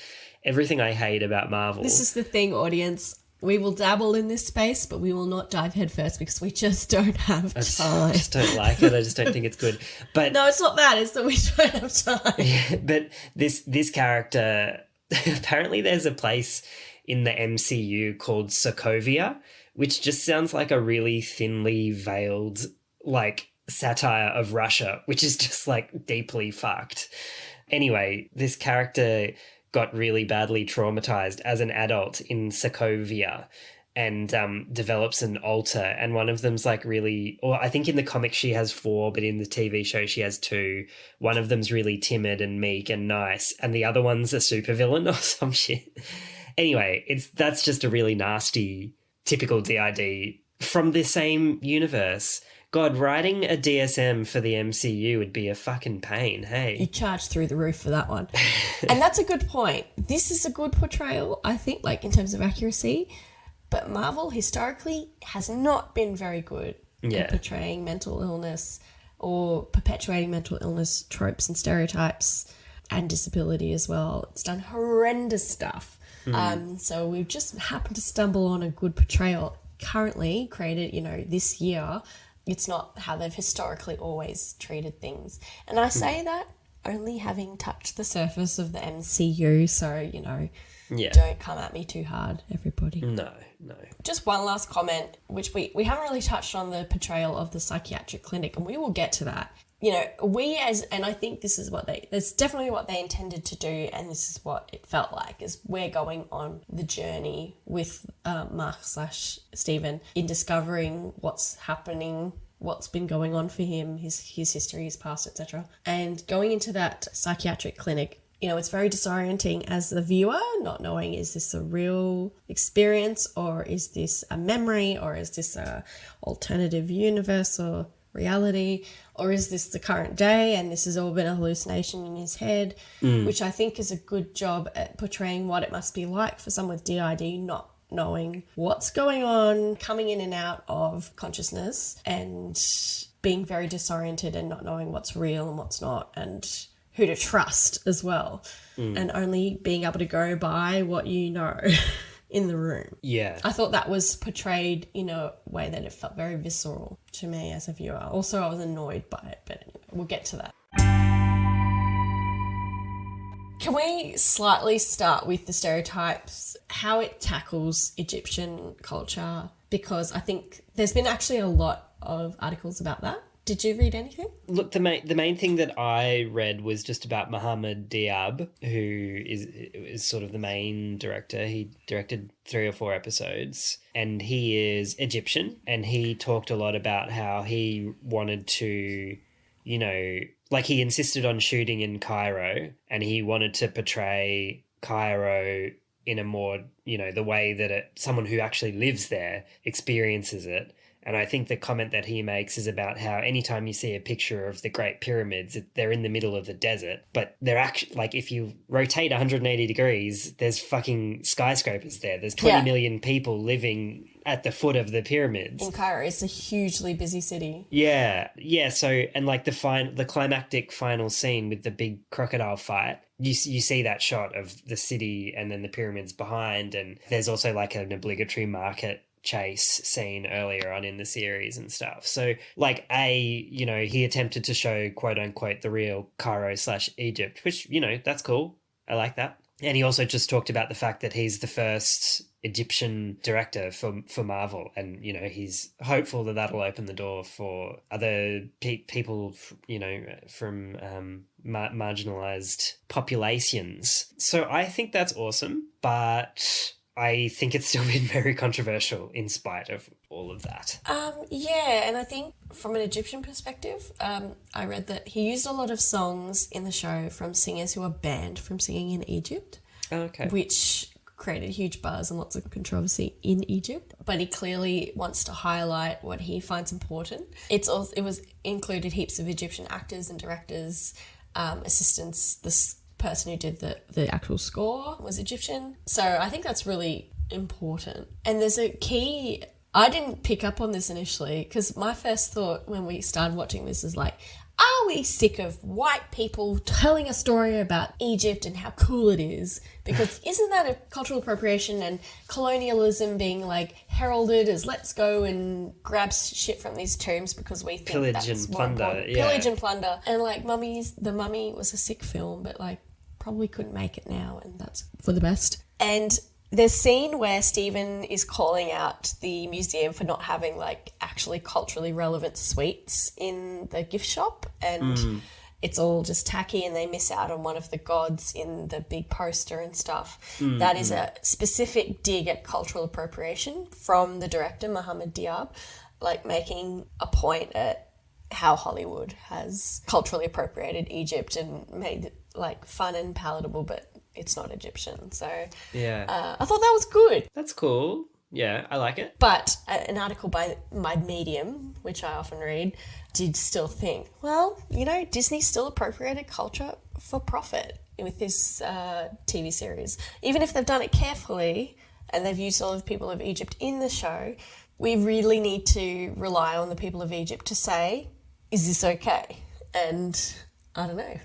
everything I hate about Marvel. This is the thing, audience. We will dabble in this space, but we will not dive headfirst because we just don't have time. I just don't like it. I just don't think it's good. But no, it's not that. It's that we don't have time. Yeah, but this character, apparently there's a place in the MCU called Sokovia, which just sounds like a really thinly veiled, like, satire of Russia, which is just, like, deeply fucked. Anyway, this character got really badly traumatized as an adult in Sokovia and develops an alter, and one of them's like really, or I think in the comics she has 4, but in the TV show she has 2. One of them's really timid and meek and nice, and the other one's a supervillain or some shit. Anyway, that's just a really nasty, typical DID from the same universe. God, writing a DSM for the MCU would be a fucking pain, hey? You charge through the roof for that one. And that's a good point. This is a good portrayal, I think, like, in terms of accuracy. But Marvel, historically, has not been very good at portraying mental illness or perpetuating mental illness tropes and stereotypes and disability as well. It's done horrendous stuff. So we've just happened to stumble on a good portrayal currently created, this year. It's not how they've historically always treated things. And I say that only having touched the surface of the MCU, so, don't come at me too hard, everybody. No. Just one last comment, which we haven't really touched on the portrayal of the psychiatric clinic, and we will get to that. And I think this is that's definitely what they intended to do, and this is what it felt like, is we're going on the journey with Mark/Stephen in discovering what's happening, what's been going on for him, his history, his past, etc. And going into that psychiatric clinic, it's very disorienting as the viewer, not knowing, is this a real experience, or is this a memory, or is this a alternative universe or reality, or is this the current day and this has all been a hallucination in his head, which I think is a good job at portraying what it must be like for someone with DID, not knowing what's going on, coming in and out of consciousness and being very disoriented and not knowing what's real and what's not, and who to trust as well, and only being able to go by what you know in the room. Yeah. I thought that was portrayed in a way that it felt very visceral to me as a viewer. Also, I was annoyed by it, but anyway, we'll get to that. Can we slightly start with the stereotypes, how it tackles Egyptian culture? Because I think there's been actually a lot of articles about that. Did you read anything? Look, the main thing that I read was just about Mohammed Diab, who is sort of the main director. He directed 3 or 4 episodes, and he is Egyptian, and he talked a lot about how he wanted to, he insisted on shooting in Cairo, and he wanted to portray Cairo in a more, the way that someone who actually lives there experiences it. And I think the comment that he makes is about how anytime you see a picture of the Great Pyramids, they're in the middle of the desert, but they're actually, like, if you rotate 180 degrees, there's fucking skyscrapers there. There's 20 million people living at the foot of the pyramids. In Cairo, it's a hugely busy city. Yeah. So, and like the climactic final scene with the big crocodile fight, you see that shot of the city and then the pyramids behind, and there's also like an obligatory market chase scene earlier on in the series and stuff. So like he attempted to show quote unquote the real Cairo/Egypt, which, that's cool. I like that. And he also just talked about the fact that he's the first Egyptian director for Marvel, and he's hopeful that that'll open the door for other people from marginalized populations. So I think that's awesome, but I think it's still been very controversial in spite of all of that. Yeah, and I think from an Egyptian perspective, I read that he used a lot of songs in the show from singers who are banned from singing in Egypt. Okay. Which created huge buzz and lots of controversy in Egypt. But he clearly wants to highlight what he finds important. It was included heaps of Egyptian actors and directors, assistants. This person who did the actual score was Egyptian. So I think that's really important. And there's a key... I didn't pick up on this initially because my first thought when we started watching this is like, are we sick of white people telling a story about Egypt and how cool it is? Because isn't that a cultural appropriation and colonialism being like heralded as let's go and grab shit from these tombs because we think pillage that's and more plunder, important. yeah. Pillage and plunder. And like The Mummy was a sick film, but like probably couldn't make it now, and that's for the best. And there's a scene where Stephen is calling out the museum for not having like actually culturally relevant sweets in the gift shop, and it's all just tacky and they miss out on one of the gods in the big poster and stuff. That is a specific dig at cultural appropriation from the director, Mohammed Diab, like making a point at how Hollywood has culturally appropriated Egypt and made it like fun and palatable, but it's not Egyptian. So yeah, I thought that was good. that's cool. Yeah, I like it. But an article by my Medium, which I often read, did still think, well, Disney still appropriated culture for profit with this TV series. Even if they've done it carefully and they've used all of the people of Egypt in the show, we really need to rely on the people of Egypt to say, is this okay? And I don't know.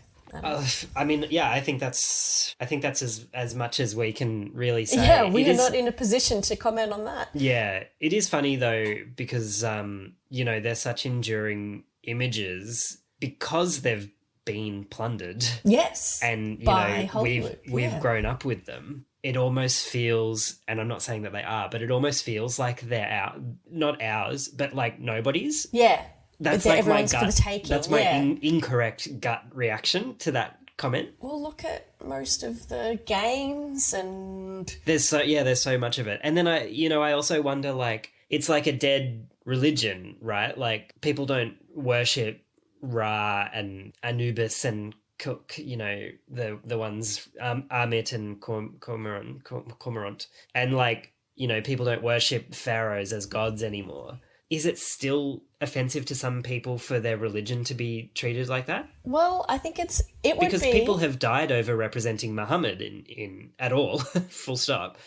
I mean, yeah, I think that's as much as we can really say. Yeah, we are not in a position to comment on that. Yeah, it is funny though because they're such enduring images because they've been plundered. Yes, and by Hollywood. we've grown up with them. It almost feels, and I'm not saying that they are, but it almost feels like they're not ours, but like nobody's. Yeah. That's like everyone's my gut. For the taking. That's my incorrect gut reaction to that comment. Well, look at most of the games and there's so much of it. And then I also wonder, like, it's like a dead religion, right? Like people don't worship Ra and Anubis and the ones Amit and Cormorant, and like people don't worship pharaohs as gods anymore. Is it still offensive to some people for their religion to be treated like that? Well, I think it would be because people have died over representing Muhammad in at all, full stop,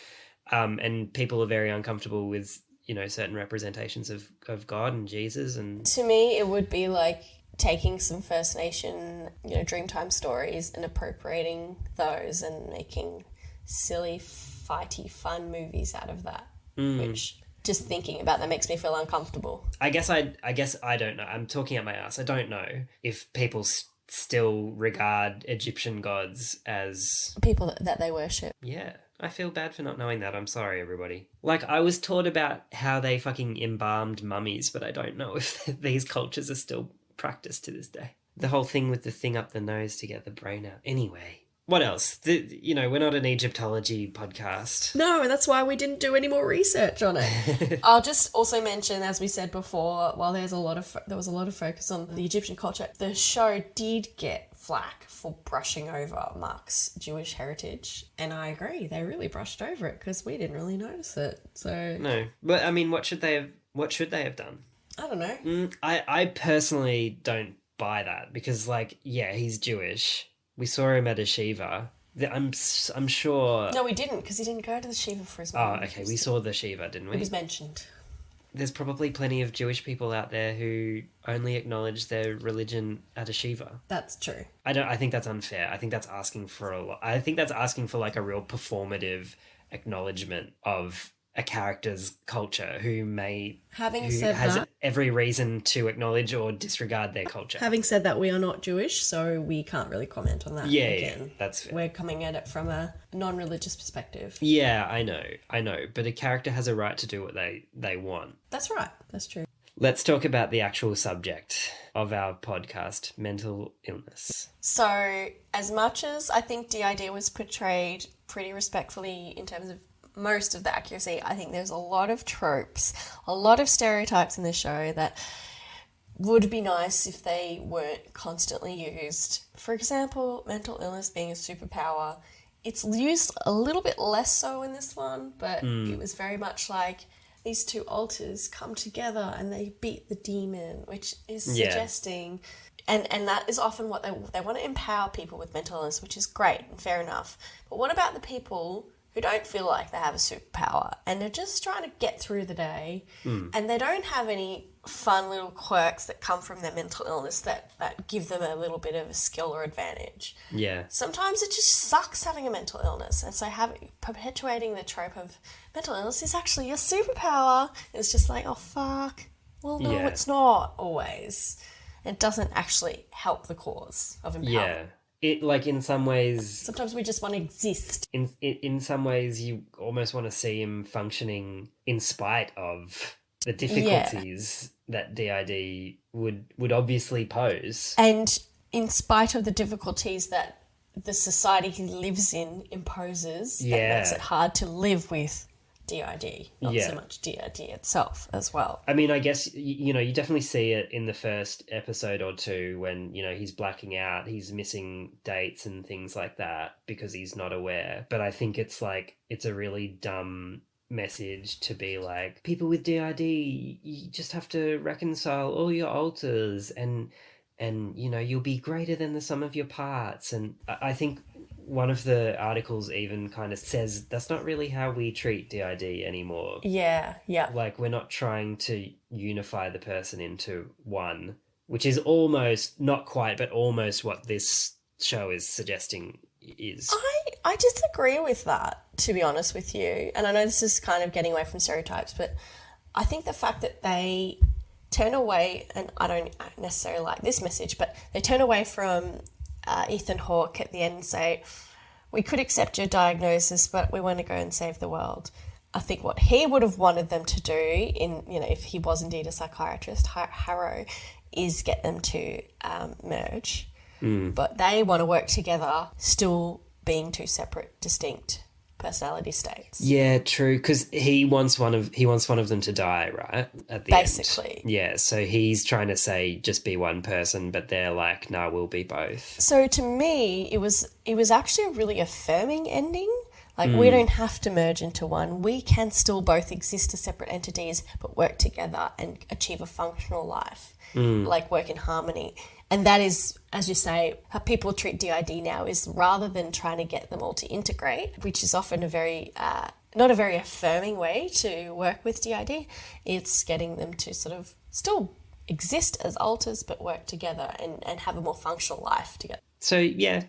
and people are very uncomfortable with certain representations of God and Jesus. And to me, it would be like taking some First Nation Dreamtime stories and appropriating those and making silly, fighty, fun movies out of that, which. Just thinking about that makes me feel uncomfortable. I guess I don't know. I'm talking out my ass. I don't know if people still regard Egyptian gods as people that they worship. Yeah, I feel bad for not knowing that. I'm sorry, everybody. Like, I was taught about how they fucking embalmed mummies, but I don't know if these cultures are still practiced to this day. The whole thing with the thing up the nose to get the brain out. Anyway, What else? We're not an Egyptology podcast. No, and that's why we didn't do any more research on it. I'll just also mention, as we said before, while there was a lot of focus on the Egyptian culture, the show did get flack for brushing over Mark's Jewish heritage, and I agree, they really brushed over it because we didn't really notice it. So no, but I mean, what should they have done? I don't know. I personally don't buy that because, like, yeah, he's Jewish. We saw him at a Shiva. I'm sure... No, we didn't, because he didn't go to the Shiva for his mom. Oh, okay, we saw the Shiva, didn't we? It was mentioned. There's probably plenty of Jewish people out there who only acknowledge their religion at a Shiva. That's true. I think that's unfair. I think that's asking for a lot. I think that's asking for, like, a real performative acknowledgement of a character's culture who has every reason to acknowledge or disregard their culture. Having said that, we are not Jewish, so we can't really comment on that. Yeah, that's fair. We're coming at it from a non-religious perspective. Yeah, I know. But a character has a right to do what they want. That's right. That's true. Let's talk about the actual subject of our podcast, mental illness. So, as much as I think DID was portrayed pretty respectfully in terms of most of the accuracy, I think there's a lot of tropes, a lot of stereotypes in the show that would be nice if they weren't constantly used. For example, mental illness being a superpower. It's used a little bit less so in this one, but it was very much like these two alters come together and they beat the demon, which is suggesting... And that is often what they want to empower people with mental illness, which is great and fair enough. But what about the people who don't feel like they have a superpower and they're just trying to get through the day and they don't have any fun little quirks that come from their mental illness that give them a little bit of a skill or advantage. Yeah. Sometimes it just sucks having a mental illness, and so perpetuating the trope of mental illness is actually a superpower. It's just like, oh fuck. Well, no, it's not always. It doesn't actually help the cause of empowerment. Yeah. It, like, in some ways... Sometimes we just want to exist. In some ways, you almost want to see him functioning in spite of the difficulties that DID would obviously pose. And in spite of the difficulties that the society he lives in imposes, that makes it hard to live with DID, not so much DID itself as well. I mean, I guess, you definitely see it in the first episode or two when, he's blacking out, he's missing dates and things like that because he's not aware. But I think it's a really dumb message to be like, people with DID, you just have to reconcile all your alters and you'll be greater than the sum of your parts. And I think one of the articles even kind of says that's not really how we treat DID anymore. Yeah. Like, we're not trying to unify the person into one, which is almost, not quite, but almost what this show is suggesting is. I disagree with that, to be honest with you. And I know this is kind of getting away from stereotypes, but I think the fact that they turn away, and I don't necessarily like this message, but they turn away from Ethan Hawke at the end and say, we could accept your diagnosis, but we want to go and save the world. I think what he would have wanted them to do, if he was indeed a psychiatrist, Harrow, is get them to merge. But they want to work together, still being two separate, distinct personality states. Yeah, true, because he wants one of them to die, right? At the Basically. end. Yeah, so he's trying to say just be one person, but they're like, no, we'll be both. So to me, it was actually a really affirming ending. Like, we don't have to merge into one. We can still both exist as separate entities, but work together and achieve a functional life, like work in harmony. And that is, as you say, how people treat DID now is rather than trying to get them all to integrate, which is often a very, not a very affirming way to work with DID, it's getting them to sort of still exist as alters but work together and have a more functional life together. So you're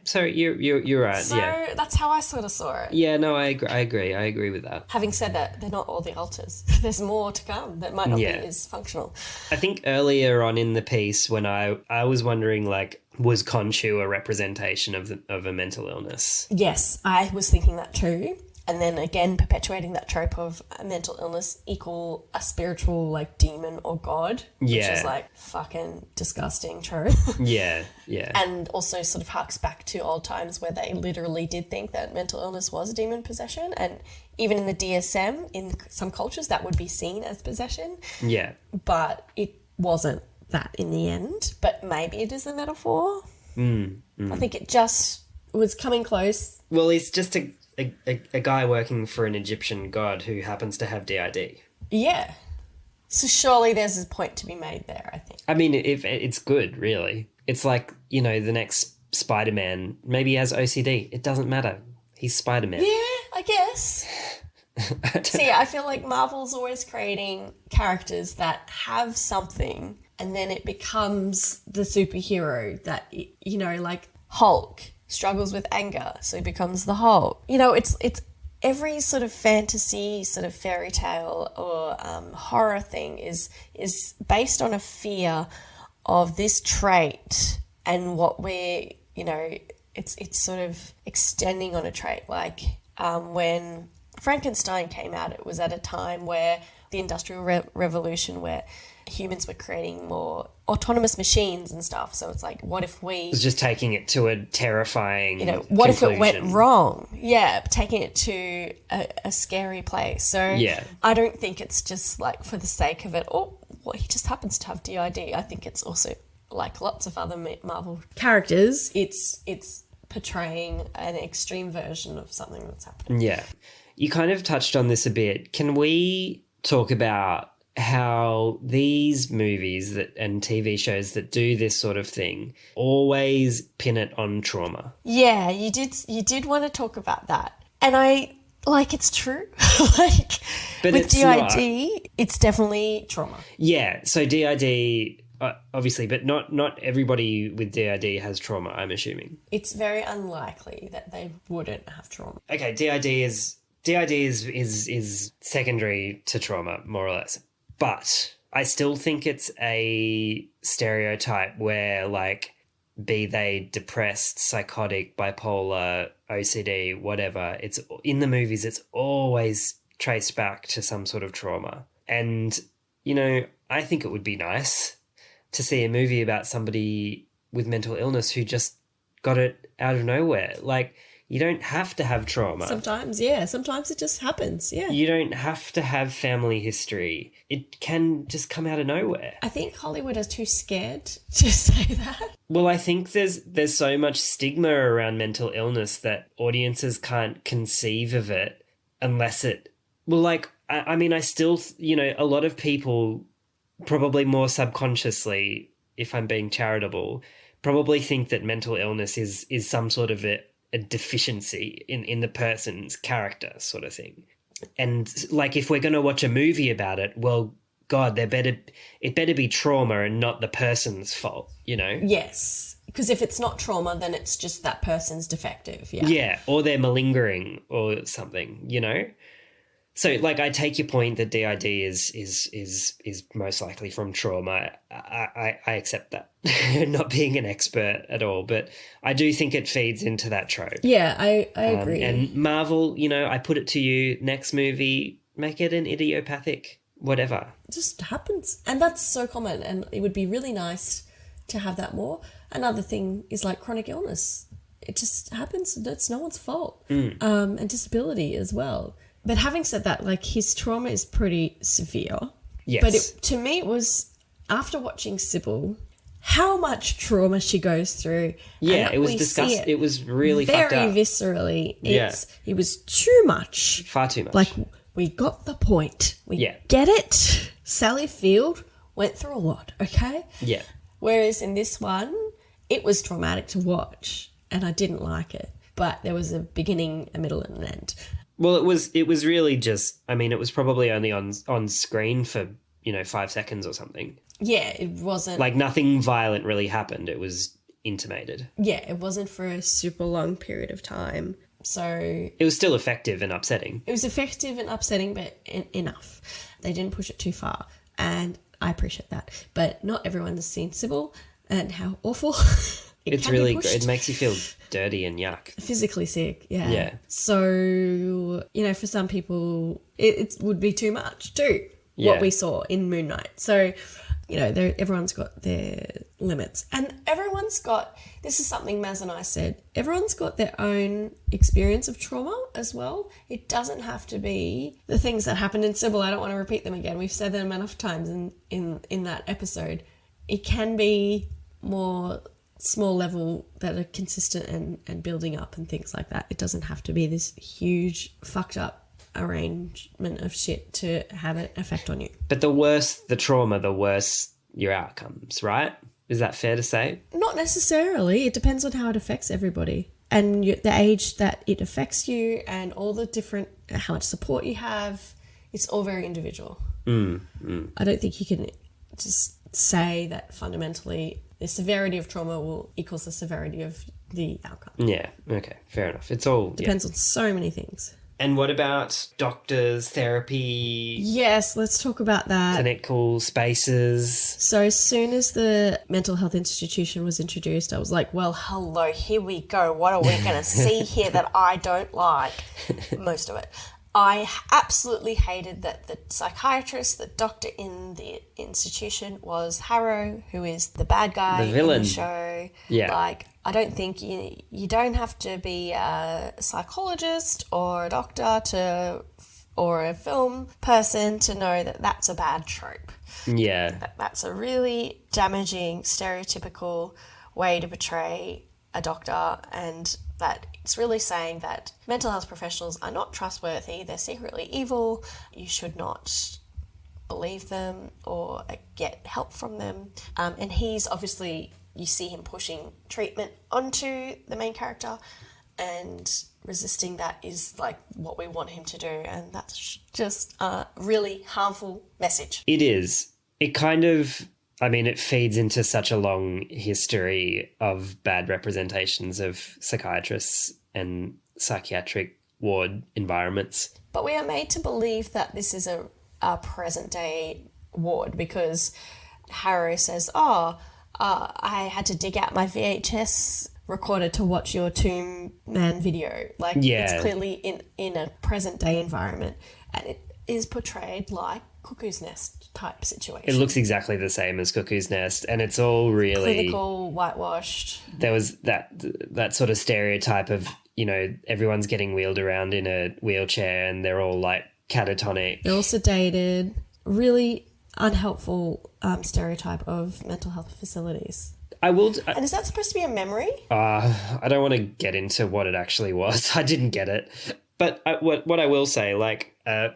right. So that's how I sort of saw it. Yeah, no, I agree with that. Having said that, they're not all the alters. There's more to come that might not be as functional. I think earlier on in the piece when I was wondering, like, was Khonshu a representation of a mental illness? Yes, I was thinking that too. And then again, perpetuating that trope of a mental illness equal a spiritual like demon or god, which Yeah. is like fucking disgusting trope. Yeah. And also sort of harks back to old times where they literally did think that mental illness was a demon possession. And even in the DSM, in some cultures, that would be seen as possession. Yeah. But it wasn't that in the end. But maybe it is a metaphor. I think it just was coming close. Well, he's just a guy working for an Egyptian god who happens to have DID. Yeah. So surely there's a point to be made there, I think. I mean, if it's good, really. It's like, you know, the next Spider-Man, maybe he has OCD. It doesn't matter. He's Spider-Man. Yeah, I guess. See, I feel like Marvel's always creating characters that have something and then it becomes the superhero that, you know, like Hulk struggles with anger, so he becomes the Hulk. You know, it's every sort of fantasy, sort of fairy tale or horror thing is based on a fear of this trait and what we're, you know, it's sort of extending on a trait. Like when Frankenstein came out, it was at a time where the Industrial Revolution, where humans were creating more autonomous machines and stuff. So it's like, what if we... It's just taking it to a terrifying what conclusion. if it went wrong? Yeah, taking it to a scary place. So Yeah. I don't think it's just like for the sake of it, oh, well, he just happens to have DID. I think it's also, like lots of other Marvel characters, it's portraying an extreme version of something that's happening. Yeah. You kind of touched on this a bit. Can we talk about how these movies and TV shows that do this sort of thing always pin it on trauma? Yeah, you did want to talk about that. And it's true. But with it's DID, it's definitely trauma. Yeah, so DID, obviously, but not everybody with DID has trauma, I'm assuming. It's very unlikely that they wouldn't have trauma. Okay, DID is secondary to trauma, more or less. But I still think it's a stereotype where, like, be they depressed, psychotic, bipolar, OCD, whatever, it's in the movies, it's always traced back to some sort of trauma. And, you know, I think it would be nice to see a movie about somebody with mental illness who just got it out of nowhere. Like, you don't have to have trauma. Sometimes, yeah. Sometimes it just happens, yeah. You don't have to have family history. It can just come out of nowhere. I think Hollywood is too scared to say that. Well, I think there's so much stigma around mental illness that audiences can't conceive of it unless it... Well, like, I mean, I still, you know, a lot of people, probably more subconsciously, if I'm being charitable, probably think that mental illness is some sort of a deficiency in the person's character sort of thing. And like, if we're going to watch a movie about it, well, God, it better be trauma and not the person's fault, you know? Yes, because if it's not trauma, then it's just that person's defective, yeah. Yeah, or they're malingering or something, you know? So, like, I take your point that DID is most likely from trauma. I accept that, not being an expert at all, but I do think it feeds into that trope. Yeah, I agree. And Marvel, you know, I put it to you, next movie, make it an idiopathic whatever. It just happens. And that's so common, and it would be really nice to have that more. Another thing is like chronic illness. It just happens. It's no one's fault. And disability as well. But having said that, like, his trauma is pretty severe. Yes. But to me, it was, after watching Sybil, how much trauma she goes through. Yeah, it was disgusting. It was really fucked up. Very viscerally. It was too much. Far too much. Like, we got the point. We get it. Sally Field went through a lot, okay? Yeah. Whereas in this one, it was traumatic to watch, and I didn't like it. But there was a beginning, a middle, and an end. Well, it was really just, I mean, it was probably only on screen for, 5 seconds or something. Yeah, it wasn't... Like, nothing violent really happened. It was intimated. Yeah, it wasn't for a super long period of time. So... It was still effective and upsetting. It was effective and upsetting, but enough. They didn't push it too far, and I appreciate that. But not everyone has seen Sybil and how awful It's can be really, pushed. it makes you feel dirty and yuck. Physically sick, yeah. Yeah. So, for some people, it would be too much too, what we saw in Moon Knight. So, everyone's got their limits. And everyone's got, this is something Maz and I said, everyone's got their own experience of trauma as well. It doesn't have to be the things that happened in Sybil. I don't want to repeat them again. We've said them enough times in that episode. It can be more small level that are consistent and building up and things like that. It doesn't have to be this huge fucked up arrangement of shit to have an effect on you. But the worse the trauma, the worse your outcomes, right? Is that fair to say? Not necessarily. It depends on how it affects everybody and the age that it affects you and all the different, how much support you have. It's all very individual. I don't think you can just say that fundamentally the severity of trauma equals the severity of the outcome. Yeah, okay, fair enough. It's all... Depends on so many things. And what about doctors, therapy? Yes, let's talk about that. Clinical spaces. So as soon as the mental health institution was introduced, I was like, well, hello, here we go. What are we going to see here that I don't like? Most of it. I absolutely hated that the psychiatrist, the doctor in the institution was Harrow, who is the bad guy the villain in the show. Yeah. Like, I don't think you don't have to be a psychologist or a doctor or a film person to know that that's a bad trope. Yeah. That's a really damaging, stereotypical way to portray a doctor, and that it's really saying that mental health professionals are not trustworthy, they're secretly evil, you should not believe them or get help from them. And he's obviously, you see him pushing treatment onto the main character, and resisting that is like what we want him to do, and that's just a really harmful message. It is. It kind of... it feeds into such a long history of bad representations of psychiatrists and psychiatric ward environments. But we are made to believe that this is a present-day ward because Harrow says, I had to dig out my VHS recorder to watch your Tomb Man video. Like, it's clearly in a present-day environment, and it is portrayed like Cuckoo's Nest type situation. It looks exactly the same as Cuckoo's Nest, and it's all really... clinical, whitewashed. There was that sort of stereotype of, everyone's getting wheeled around in a wheelchair and they're all like catatonic. They're all sedated. Really unhelpful stereotype of mental health facilities. And is that supposed to be a memory? I don't want to get into what it actually was. I didn't get it. But what I will say,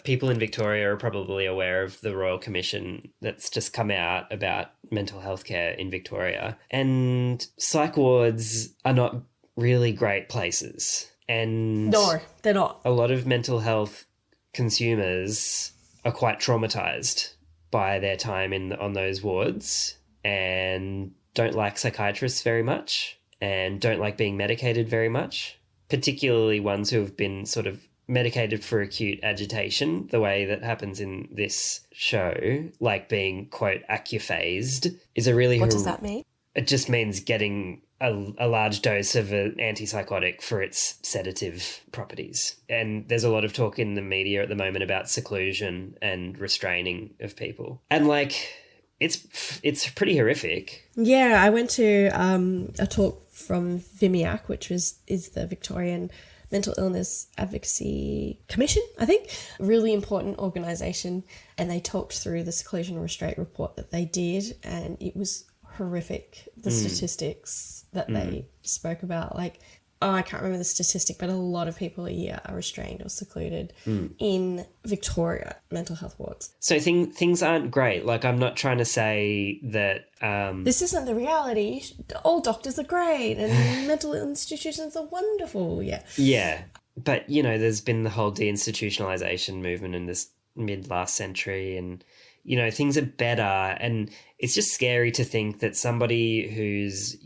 people in Victoria are probably aware of the Royal Commission that's just come out about mental health care in Victoria. And psych wards are not really great places. And no, they're not. A lot of mental health consumers are quite traumatised by their time on those wards and don't like psychiatrists very much and don't like being medicated very much. Particularly ones who have been sort of medicated for acute agitation, the way that happens in this show, like being, quote, acuphased, is a really... What does that mean? It just means getting a large dose of an antipsychotic for its sedative properties. And there's a lot of talk in the media at the moment about seclusion and restraining of people. And, it's pretty horrific. Yeah, I went to a talk from VIMIAC, which is the Victorian Mental Illness Advocacy Commission, I think. A really important organisation. And they talked through the seclusion and restraint report that they did, and it was horrific, the statistics that they spoke about. I can't remember the statistic, but a lot of people a year are restrained or secluded in Victoria mental health wards. So things aren't great. I'm not trying to say that... this isn't the reality. All doctors are great and mental institutions are wonderful. Yeah. Yeah. But, there's been the whole deinstitutionalisation movement in this mid-last century, and... things are better, and it's just scary to think that somebody who's,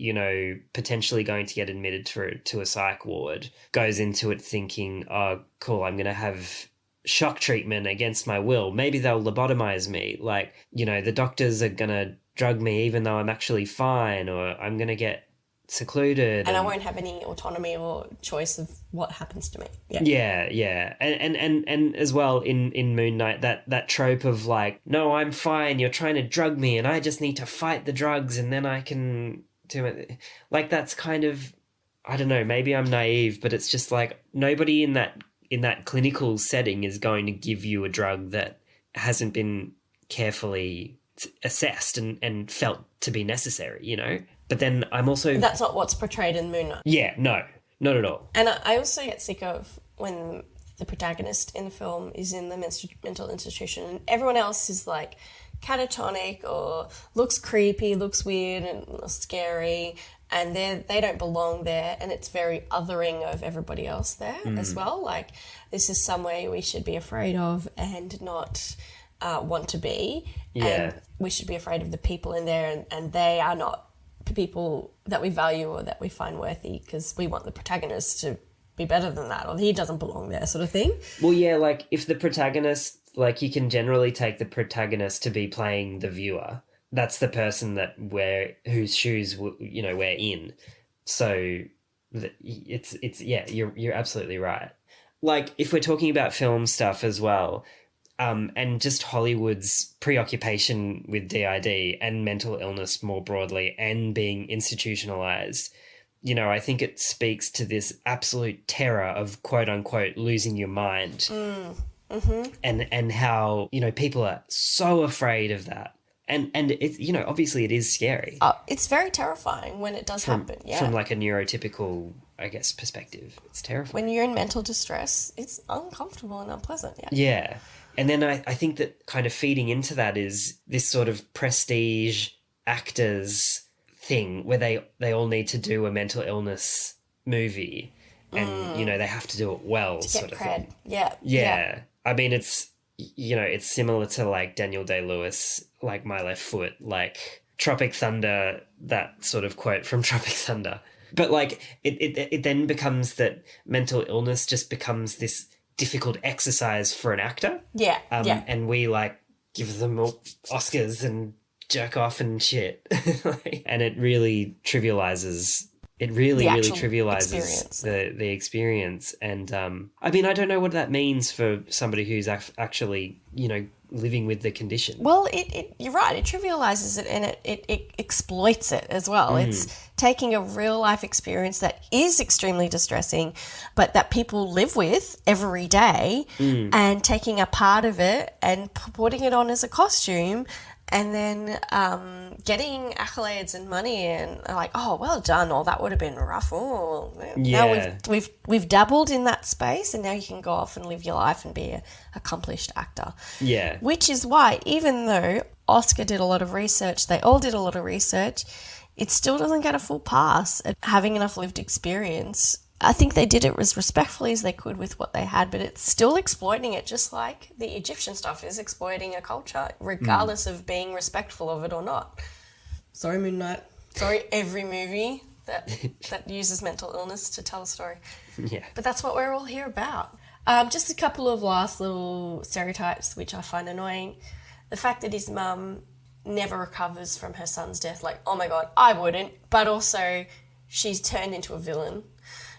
potentially going to get admitted to a psych ward goes into it thinking, oh, cool, I'm going to have shock treatment against my will. Maybe they'll lobotomize me. The doctors are going to drug me even though I'm actually fine, or I'm going to get secluded. And I won't have any autonomy or choice of what happens to me. Yeah. And as well in Moon Knight, that trope of like, no, I'm fine, you're trying to drug me and I just need to fight the drugs and then I can do it. Like, that's kind of, I don't know, maybe I'm naive, but it's just like nobody in that clinical setting is going to give you a drug that hasn't been carefully assessed and felt to be necessary, you know? But then I'm also... That's not what's portrayed in Moon Knight. Yeah, no, not at all. And I also get sick of when the protagonist in the film is in the mental institution and everyone else is like catatonic or looks creepy, looks weird and scary, and they don't belong there, and it's very othering of everybody else there as well. Like, this is somewhere we should be afraid of and not want to be. Yeah. And we should be afraid of the people in there, and they are not people that we value or that we find worthy, because we want the protagonist to be better than that, or he doesn't belong there, sort of thing. Well, yeah, like if the protagonist, like you can generally take the protagonist to be playing the viewer. That's the person whose shoes we're in. So it's yeah, you're absolutely right. Like if we're talking about film stuff as well, and just Hollywood's preoccupation with DID and mental illness more broadly and being institutionalized, you know, I think it speaks to this absolute terror of quote unquote losing your mind. And how, you know, people are so afraid of that. And it's, you know, obviously it is scary. It's very terrifying when it does happen, yeah. From like a neurotypical, I guess, perspective. It's terrifying. When you're in mental distress, it's uncomfortable and unpleasant, yeah. Yeah. And then I think that kind of feeding into that is this sort of prestige actors thing where they all need to do a mental illness movie and, you know, they have to do it well, to sort get of cred. thing. Yeah. I mean, it's, you know, it's similar to like Daniel Day-Lewis, like My Left Foot, like Tropic Thunder, that sort of quote from Tropic Thunder. But like it then becomes that mental illness just becomes this difficult exercise for an actor. Yeah. And we like give them all Oscars and jerk off and shit. And it really trivializes. It really trivializes the experience. And I mean, I don't know what that means for somebody who's actually, you know, living with the condition. Well, you're right. It trivializes it and it exploits it as well. It's taking a real life experience that is extremely distressing, but that people live with every day, and taking a part of it and putting it on as a costume. And then getting accolades and money and like, oh, well done, or that would have been rough. Oh, yeah. Now we've dabbled in that space, and now you can go off and live your life and be an accomplished actor. Yeah. Which is why, even though Oscar did a lot of research, they all did a lot of research, it still doesn't get a full pass at having enough lived experience. I think they did it as respectfully as they could with what they had, but it's still exploiting it, just like the Egyptian stuff is exploiting a culture, regardless of being respectful of it or not. Sorry, Moon Knight. Sorry, every movie that uses mental illness to tell a story. Yeah. But that's what we're all here about. Just a couple of last little stereotypes, which I find annoying. The fact that his mum never recovers from her son's death, like, oh my God, I wouldn't. But also, she's turned into a villain.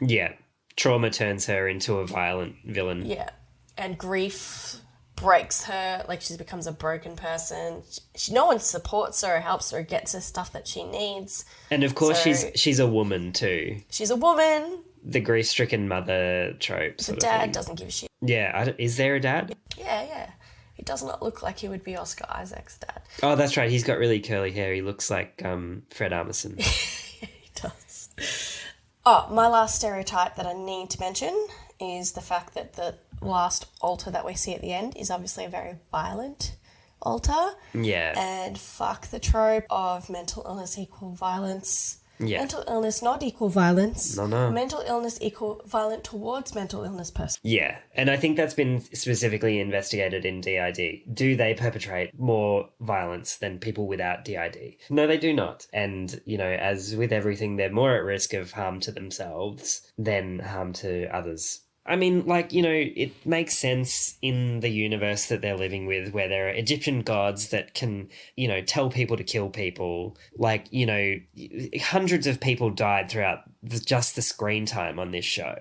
Yeah. Trauma turns her into a violent villain. Yeah. And grief breaks her, like she becomes a broken person. No one supports her or helps her, gets her stuff that she needs. And of course she's a woman too. She's a woman. The grief-stricken mother trope. The dad doesn't give a shit. Yeah. Is there a dad? Yeah. It does not look like he would be Oscar Isaac's dad. Oh, that's right. He's got really curly hair. He looks like Fred Armisen. He does. Oh, my last stereotype that I need to mention is the fact that the last altar that we see at the end is obviously a very violent altar. Yeah. And fuck the trope of mental illness equal violence. Yeah. Mental illness not equal violence. No. Mental illness equal violent towards mental illness person. Yeah. And I think that's been specifically investigated in DID. Do they perpetrate more violence than people without DID? No, they do not. And, you know, as with everything, they're more at risk of harm to themselves than harm to others. I mean, like, you know, it makes sense in the universe that they're living with, where there are Egyptian gods that can, you know, tell people to kill people. Like, you know, hundreds of people died throughout just the screen time on this show.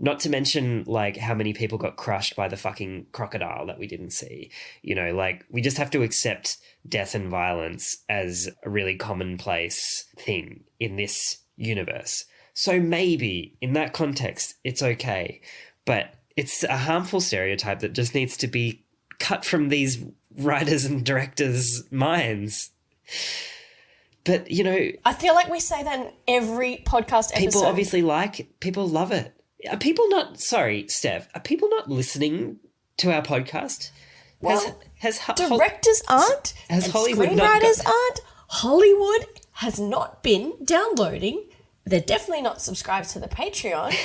Not to mention, like, how many people got crushed by the fucking crocodile that we didn't see. You know, like, we just have to accept death and violence as a really commonplace thing in this universe. So maybe in that context, it's okay. But it's a harmful stereotype that just needs to be cut from these writers and directors' minds. But, you know... I feel like we say that in every podcast episode. People obviously like it. People love it. Are people not... Sorry, Steph. Are people not listening to our podcast? Well, has directors aren't. Has and Hollywood screenwriters not aren't. Hollywood has not been downloading. They're definitely not subscribed to the Patreon.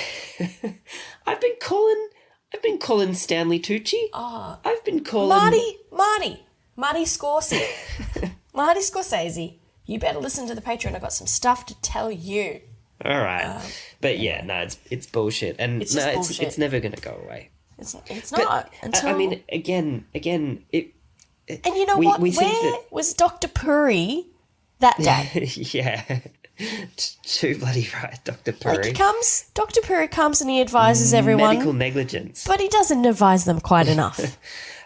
I've been calling Stanley Tucci. Oh, I've been calling Marty Scorsese. Marty Scorsese. You better listen to the Patreon. I've got some stuff to tell you. All right, but yeah, no, it's bullshit, and it's just bullshit. It's never gonna go away. It's not until. I mean, again, it. And you know what? Where was Dr. Puri that day? Yeah. Too bloody right, Dr. Puri. Dr. Puri comes and he advises everyone. Medical negligence. But he doesn't advise them quite enough.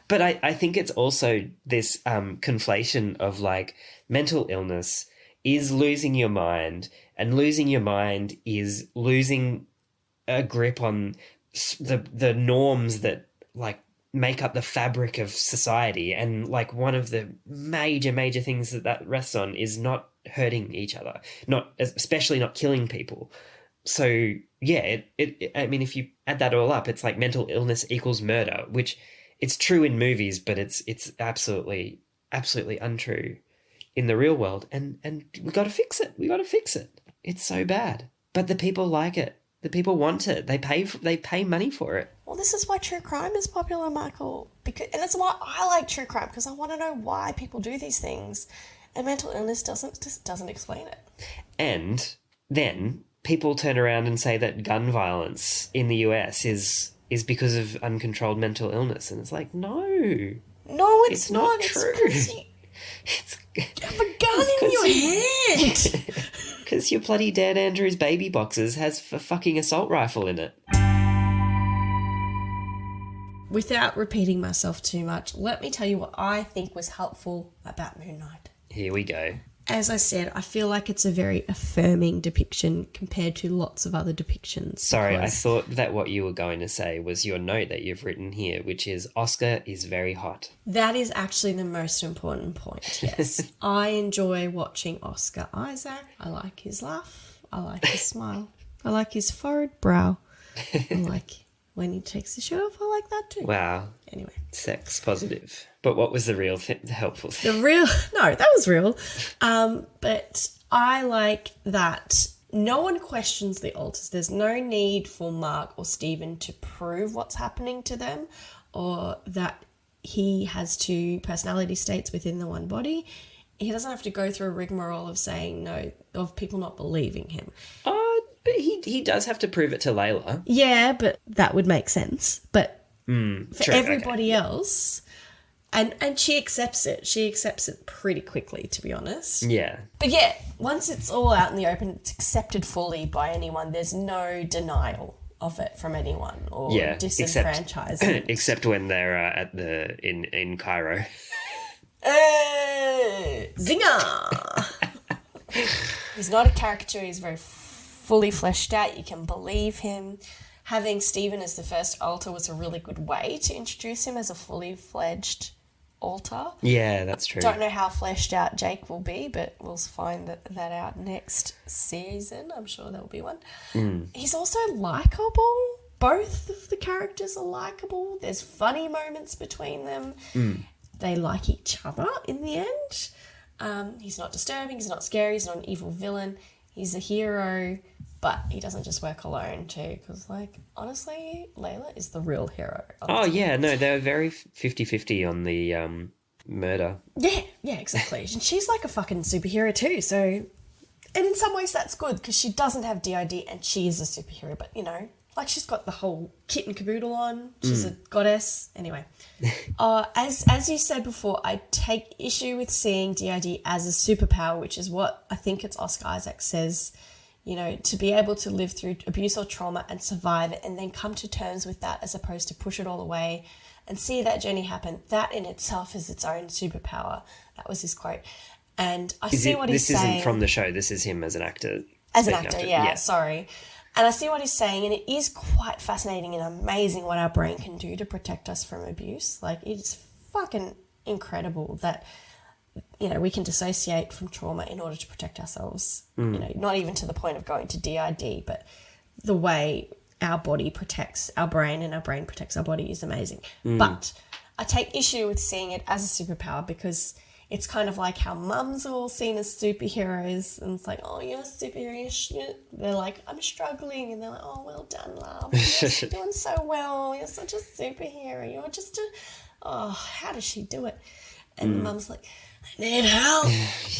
But I think it's also this conflation of, like, mental illness is losing your mind, and losing your mind is losing a grip on the norms that, like, make up the fabric of society. And, like, one of the major things that rests on is not hurting each other, especially not killing people. So yeah, I mean, if you add that all up, it's like mental illness equals murder, which it's true in movies, but it's absolutely untrue in the real world. And we got to fix it. It's so bad, but the people like it. The people want it. They pay money for it. Well, this is why true crime is popular, Michael. And that's why I like true crime, because I want to know why people do these things. And mental illness doesn't explain it. And then people turn around and say that gun violence in the US is because of uncontrolled mental illness. And it's like, no, it's not true. It's you have a gun in your hand. Because your bloody Dan Andrews baby boxes has a fucking assault rifle in it. Without repeating myself too much, let me tell you what I think was helpful about Moon Knight. Here we go. As I said, I feel like it's a very affirming depiction compared to lots of other depictions. Sorry, I thought that what you were going to say was your note that you've written here, which is Oscar is very hot. That is actually the most important point, yes. I enjoy watching Oscar Isaac. I like his laugh. I like his smile. I like his furrowed brow. I like when he takes his shirt off. I like that too. Wow. Anyway. Sex positive. But what was the real the helpful thing? No, that was real. But I like that no one questions the alters. There's no need for Mark or Stephen to prove what's happening to them, or that he has two personality states within the one body. He doesn't have to go through a rigmarole of saying no, of people not believing him. But he does have to prove it to Layla. Yeah, but that would make sense. But for true, everybody else... And she accepts it. She accepts it pretty quickly, to be honest. Yeah. But yeah, once it's all out in the open, it's accepted fully by anyone. There's no denial of it from anyone or disenfranchisement. Except when they're in Cairo. Zinger! He's not a caricature. He's very fully fleshed out. You can believe him. Having Stephen as the first alter was a really good way to introduce him as a fully fledged alter. Yeah, that's true. Don't know how fleshed out Jake will be, but we'll find that out next season. I'm sure there'll be one. He's also likeable. Both of the characters are likeable. There's funny moments between them. They like each other in the end. He's not disturbing. He's not scary. He's not an evil villain. He's a hero, but he doesn't just work alone too, because, like, honestly, Layla is the real hero. Oh, yeah, no, they were very 50-50 on the murder. Yeah, exactly. And she's like a fucking superhero too, so... And in some ways that's good, because she doesn't have DID and she is a superhero, but, you know, Like, she's got the whole kit and caboodle on. She's a goddess. Anyway, as you said before, I take issue with seeing DID as a superpower, which is what I think it's Oscar Isaac says, you know, to be able to live through abuse or trauma and survive it and then come to terms with that, as opposed to push it all away and see that journey happen. That in itself is its own superpower. That was his quote. And I see what he's saying. This isn't from the show. This is him as an actor. As an actor, yeah, sorry. And I see what he's saying, and it is quite fascinating and amazing what our brain can do to protect us from abuse. Like, it's fucking incredible that, you know, we can dissociate from trauma in order to protect ourselves. You know, not even to the point of going to DID, but the way our body protects our brain and our brain protects our body is amazing. But I take issue with seeing it as a superpower, because it's kind of like how mums are all seen as superheroes, and it's like, oh, you're a superhero. They're like, I'm struggling, and they're like, oh, well done, love. You're doing so well. You're such a superhero. You're just how does she do it? And the mum's like, I need help.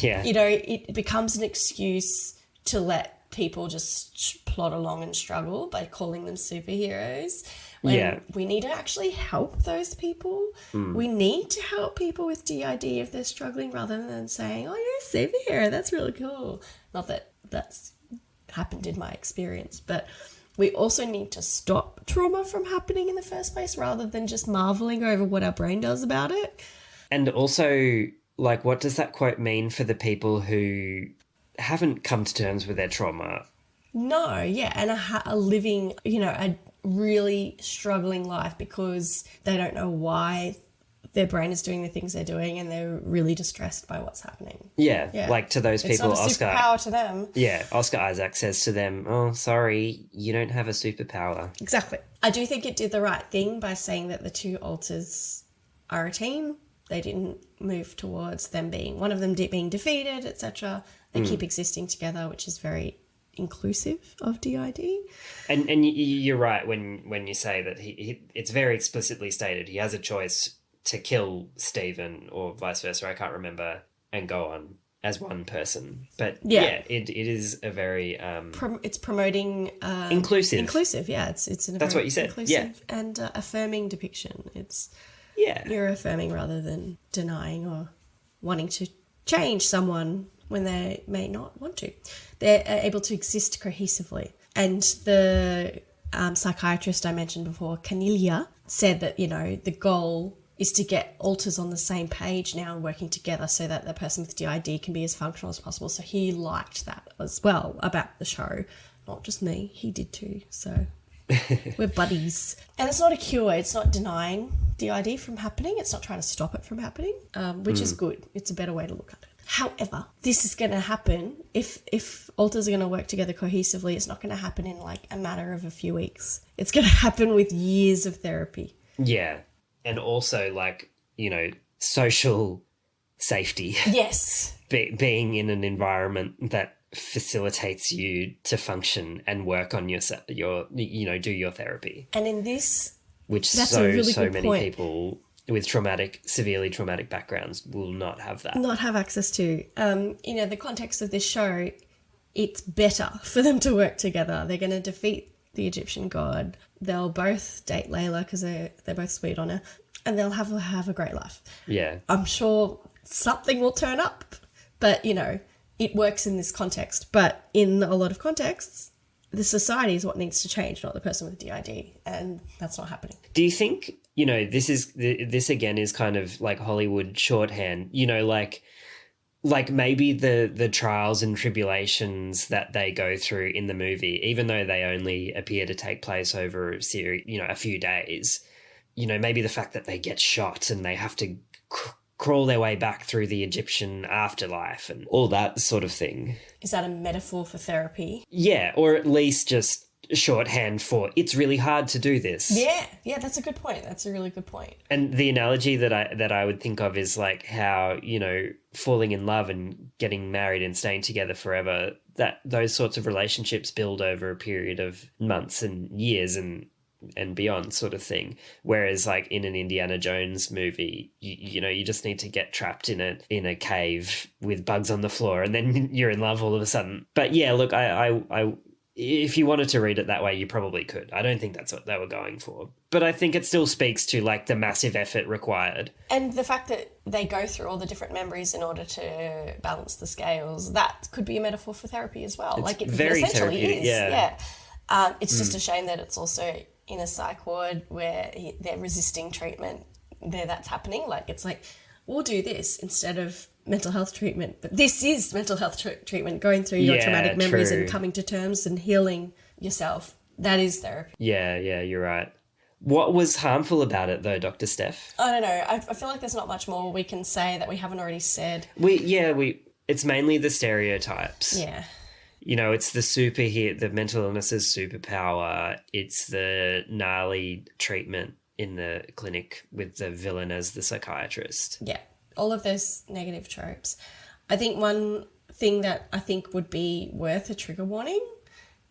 Yeah. You know, it becomes an excuse to let people just plod along and struggle by calling them superheroes. When we need to actually help those people. We need to help people with DID if they're struggling, rather than saying, oh, you're a superhero, that's really cool. Not that that's happened in my experience, but we also need to stop trauma from happening in the first place, rather than just marveling over what our brain does about it. And also, like, what does that quote mean for the people who haven't come to terms with their trauma? No, yeah, and are living, you know, a really struggling life because they don't know why their brain is doing the things they're doing, and they're really distressed by what's happening. Yeah. Like, to those people, it's not a superpower to them. Yeah, Oscar Isaac says to them, oh, sorry, you don't have a superpower. Exactly. I do think it did the right thing by saying that the two alters are a team. They didn't move towards them being, one of them being defeated, etc. They keep existing together, which is very inclusive of DID. And you're right when you say that he it's very explicitly stated he has a choice to kill Stephen or vice versa, I can't remember, and go on as one person. But it is a very it's promoting inclusive, yeah, it's that's what you said, inclusive and affirming depiction. It's you're affirming rather than denying or wanting to change someone when they may not want to. They're able to exist cohesively. And the psychiatrist I mentioned before, Cornelia, said that, you know, the goal is to get alters on the same page now and working together so that the person with DID can be as functional as possible. So he liked that as well about the show. Not just me, he did too. So we're buddies. And it's not a cure. It's not denying DID from happening. It's not trying to stop it from happening, which is good. It's a better way to look at it. However, this is going to happen if alters are going to work together cohesively. It's not going to happen in like a matter of a few weeks. It's going to happen with years of therapy. Yeah. And also, like, you know, social safety. Yes. Being in an environment that facilitates you to function and work on your you know, do your therapy. And in this, which that's so a really so good many point. people with severely traumatic backgrounds will not have that. Not have access to. You know, the context of this show, it's better for them to work together. They're going to defeat the Egyptian god. They'll both date Layla because they're both sweet on her, and they'll have a great life. Yeah. I'm sure something will turn up, but, you know, it works in this context. But in a lot of contexts, the society is what needs to change, not the person with DID, and that's not happening. Do you think, you know, this again is kind of like Hollywood shorthand, you know, like maybe the trials and tribulations that they go through in the movie, even though they only appear to take place over a series, you know, a few days, you know, maybe the fact that they get shot and they have to crawl their way back through the Egyptian afterlife and all that sort of thing. Is that a metaphor for therapy? Yeah, or at least just shorthand for it's really hard to do this. Yeah, that's a good point. That's a really good point. And the analogy that I would think of is like how, you know, falling in love and getting married and staying together forever, that those sorts of relationships build over a period of months and years and beyond sort of thing. Whereas like in an Indiana Jones movie, you know, you just need to get trapped in a cave with bugs on the floor and then you're in love all of a sudden. But yeah, look, I if you wanted to read it that way, you probably could. I don't think that's what they were going for. But I think it still speaks to, like, the massive effort required. And the fact that they go through all the different memories in order to balance the scales, that could be a metaphor for therapy as well. It's like, it very essentially therapeutic, is. yeah. It's just a shame that it's also in a psych ward where they're resisting treatment. That's happening. Like, it's like, we'll do this instead of mental health treatment. But this is mental health treatment, going through your traumatic memories and coming to terms and healing yourself. That is therapy. Yeah, you're right. What was harmful about it, though, Dr. Steph? I don't know. I feel like there's not much more we can say that we haven't already said. It's mainly the stereotypes. Yeah. You know, it's the mental illness's superpower. It's the gnarly treatment in the clinic with the villain as the psychiatrist. Yeah. All of those negative tropes. I think one thing that I think would be worth a trigger warning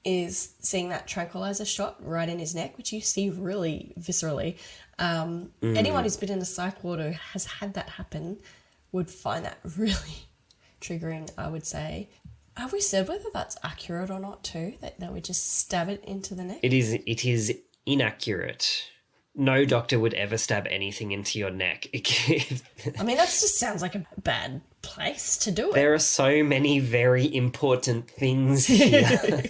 is seeing that tranquilizer shot right in his neck, which you see really viscerally. Anyone who's been in a psych ward or has had that happen would find that really triggering, I would say. Have we said whether that's accurate or not too, that we just stab it into the neck? It is inaccurate. No doctor would ever stab anything into your neck. I mean, that just sounds like a bad place to do it. There are so many very important things here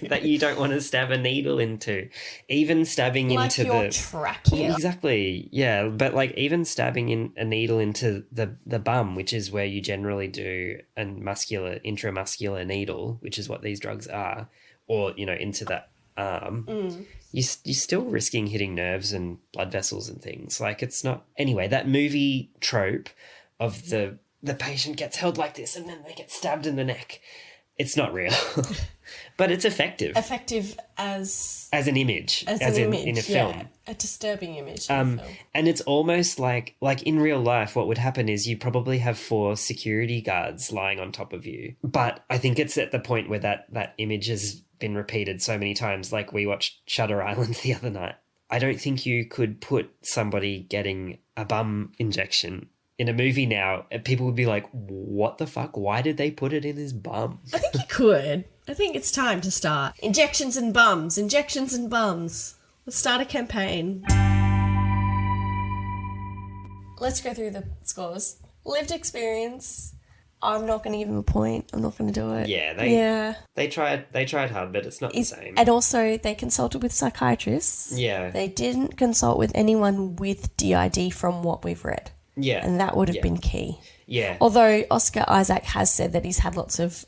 that you don't want to stab a needle into. Even stabbing like into your trachea. Exactly, yeah. But like even stabbing in a needle into the bum, which is where you generally do a intramuscular needle, which is what these drugs are, or, you know, into that arm. You're still risking hitting nerves and blood vessels and things. Like, it's not... Anyway, that movie trope of the patient gets held like this and then they get stabbed in the neck, it's not real. But it's effective. Effective as an image. As an an image, in a film. A disturbing image in a film. And it's almost like in real life, what would happen is you probably have 4 security guards lying on top of you. But I think it's at the point where that image has been repeated so many times. Like, we watched Shutter Island the other night. I don't think you could put somebody getting a bum injection in a movie now. People would be like, what the fuck? Why did they put it in his bum? I think you could. I think it's time to start. Injections and bums. Injections and bums. Let's start a campaign. Let's go through the scores. Lived experience. I'm not going to give him a point. I'm not going to do it. Yeah, they tried hard, but it's not the same. And also, they consulted with psychiatrists. Yeah. They didn't consult with anyone with DID from what we've read. Yeah. And that would have been key. Yeah. Although Oscar Isaac has said that he's had lots of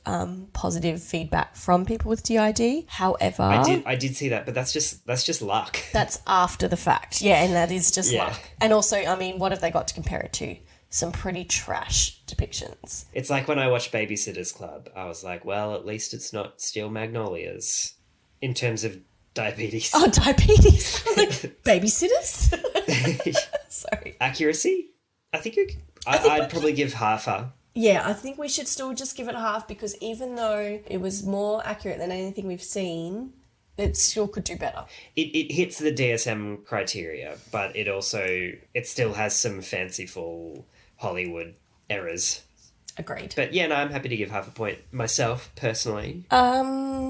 positive feedback from people with DID. However, I did see that, but that's just luck. That's after the fact. Yeah, and that is just Yeah. luck. And also, I mean, what have they got to compare it to? Some pretty trash depictions. It's like when I watched Babysitter's Club, I was like, well, at least it's not Steel Magnolias in terms of diabetes. Oh, diabetes. Like, babysitters? Sorry. Accuracy? I think I'd probably give half a. Yeah, I think we should still just give it a half, because even though it was more accurate than anything we've seen, it still could do better. It hits the DSM criteria, but it still has some fanciful Hollywood errors. Agreed. But yeah, no, I'm happy to give half a point myself, personally.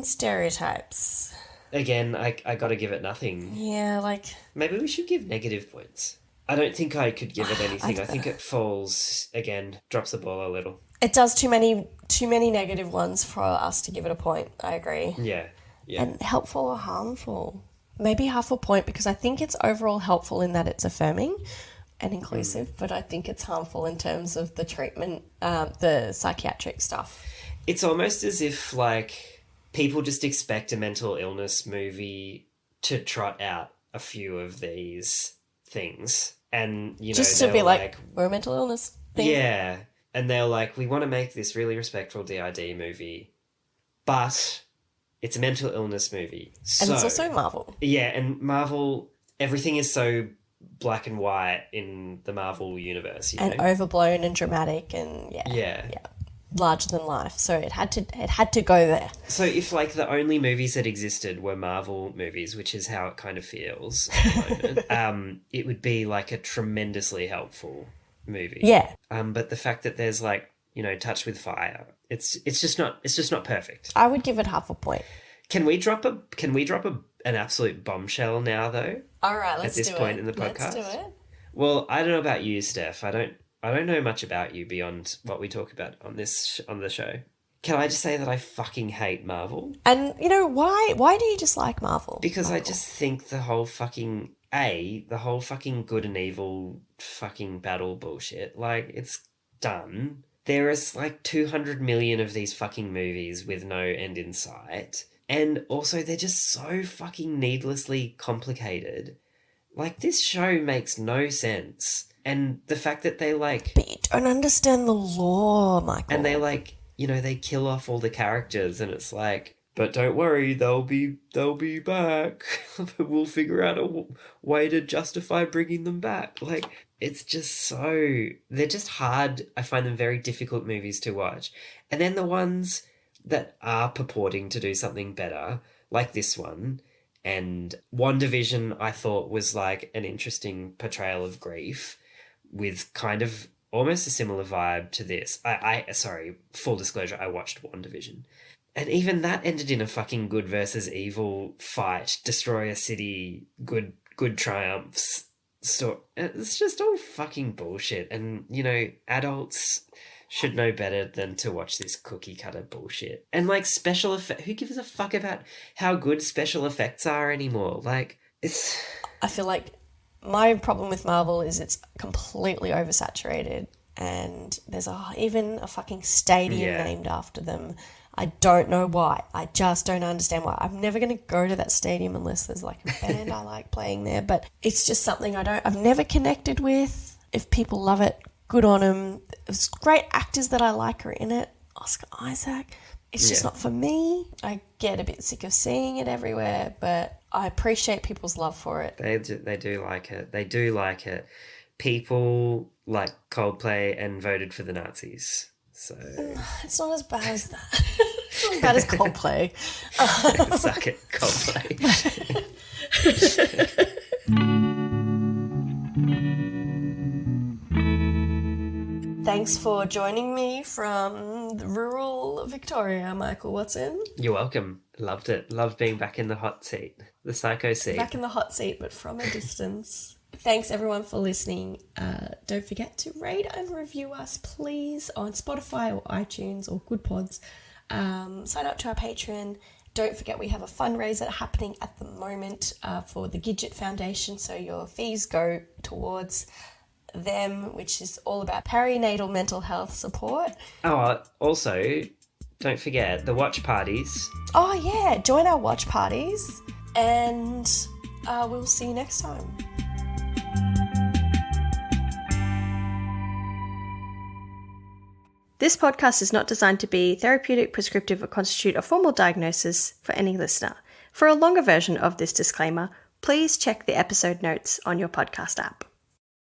Stereotypes. Again, I got to give it nothing. Yeah, like... Maybe we should give negative points. I don't think I could give it anything. I think it falls, again, drops the ball a little. It does too many negative ones for us to give it a point. I agree. Yeah. And helpful or harmful? Maybe half a point, because I think it's overall helpful in that it's affirming and inclusive, but I think it's harmful in terms of the treatment, the psychiatric stuff. It's almost as if, like, people just expect a mental illness movie to trot out a few of these things. And, you know, just to be like, we're a mental illness thing. Yeah. And they're like, we want to make this really respectful DID movie, but it's a mental illness movie. And it's also Marvel. Yeah, and Marvel, everything is so black and white in the Marvel universe, you and know? Overblown and dramatic and yeah. Larger than life. So it had to go there. So if, like, the only movies that existed were Marvel movies, which is how it kind of feels at the moment, it would be like a tremendously helpful movie. Yeah. But the fact that there's, like, you know, Touch with Fire, it's just not perfect. I would give it half a point. Can we drop an absolute bombshell now, though? All right, let's do it. At this point in the podcast? Let's do it. Well, I don't know about you, Steph. I don't know much about you beyond what we talk about on the show. Can I just say that I fucking hate Marvel? And, you know, why do you dislike Marvel? Because Michael? I just think the whole fucking good and evil fucking battle bullshit, like, it's done. There is like 200 million of these fucking movies with no end in sight. And also, they're just so fucking needlessly complicated. Like, this show makes no sense. And the fact that they, like... But you don't understand the lore, Michael. And they, like, you know, they kill off all the characters, and it's like, but don't worry, they'll be back. We'll figure out a way to justify bringing them back. Like, it's just so... They're just hard. I find them very difficult movies to watch. And then the ones that are purporting to do something better, like this one, and WandaVision, I thought was like an interesting portrayal of grief with kind of almost a similar vibe to this. Sorry, full disclosure, I watched WandaVision. And even that ended in a fucking good versus evil fight, destroy a city, good triumphs. So it's just all fucking bullshit. And, you know, adults should know better than to watch this cookie cutter bullshit. And, like, special effects, who gives a fuck about how good special effects are anymore? Like, it's... I feel like my problem with Marvel is it's completely oversaturated, and there's even a fucking stadium named after them. I don't know why. I just don't understand why. I'm never going to go to that stadium unless there's like a band I like playing there, but it's just something I've never connected with. If people love it, good on them. There's great actors that I like are in it. Oscar Isaac. It's just not for me. I get a bit sick of seeing it everywhere, but I appreciate people's love for it. They do like it. They do like it. People like Coldplay and voted for the Nazis. So it's not as bad as that. It's not as bad as Coldplay. Suck it, Coldplay. Thanks for joining me from the rural Victoria, Michael Watson. You're welcome. Loved it. Loved being back in the hot seat. The psycho seat. Back in the hot seat, but from a distance. Thanks, everyone, for listening. Don't forget to rate and review us, please, on Spotify or iTunes or Good Pods. Sign up to our Patreon. Don't forget we have a fundraiser happening at the moment for the Gidget Foundation, so your fees go towards them, which is all about perinatal mental health support. Oh, also, don't forget the watch parties. Oh, yeah. Join our watch parties, and we'll see you next time. This podcast is not designed to be therapeutic, prescriptive, or constitute a formal diagnosis for any listener. For a longer version of this disclaimer, please check the episode notes on your podcast app.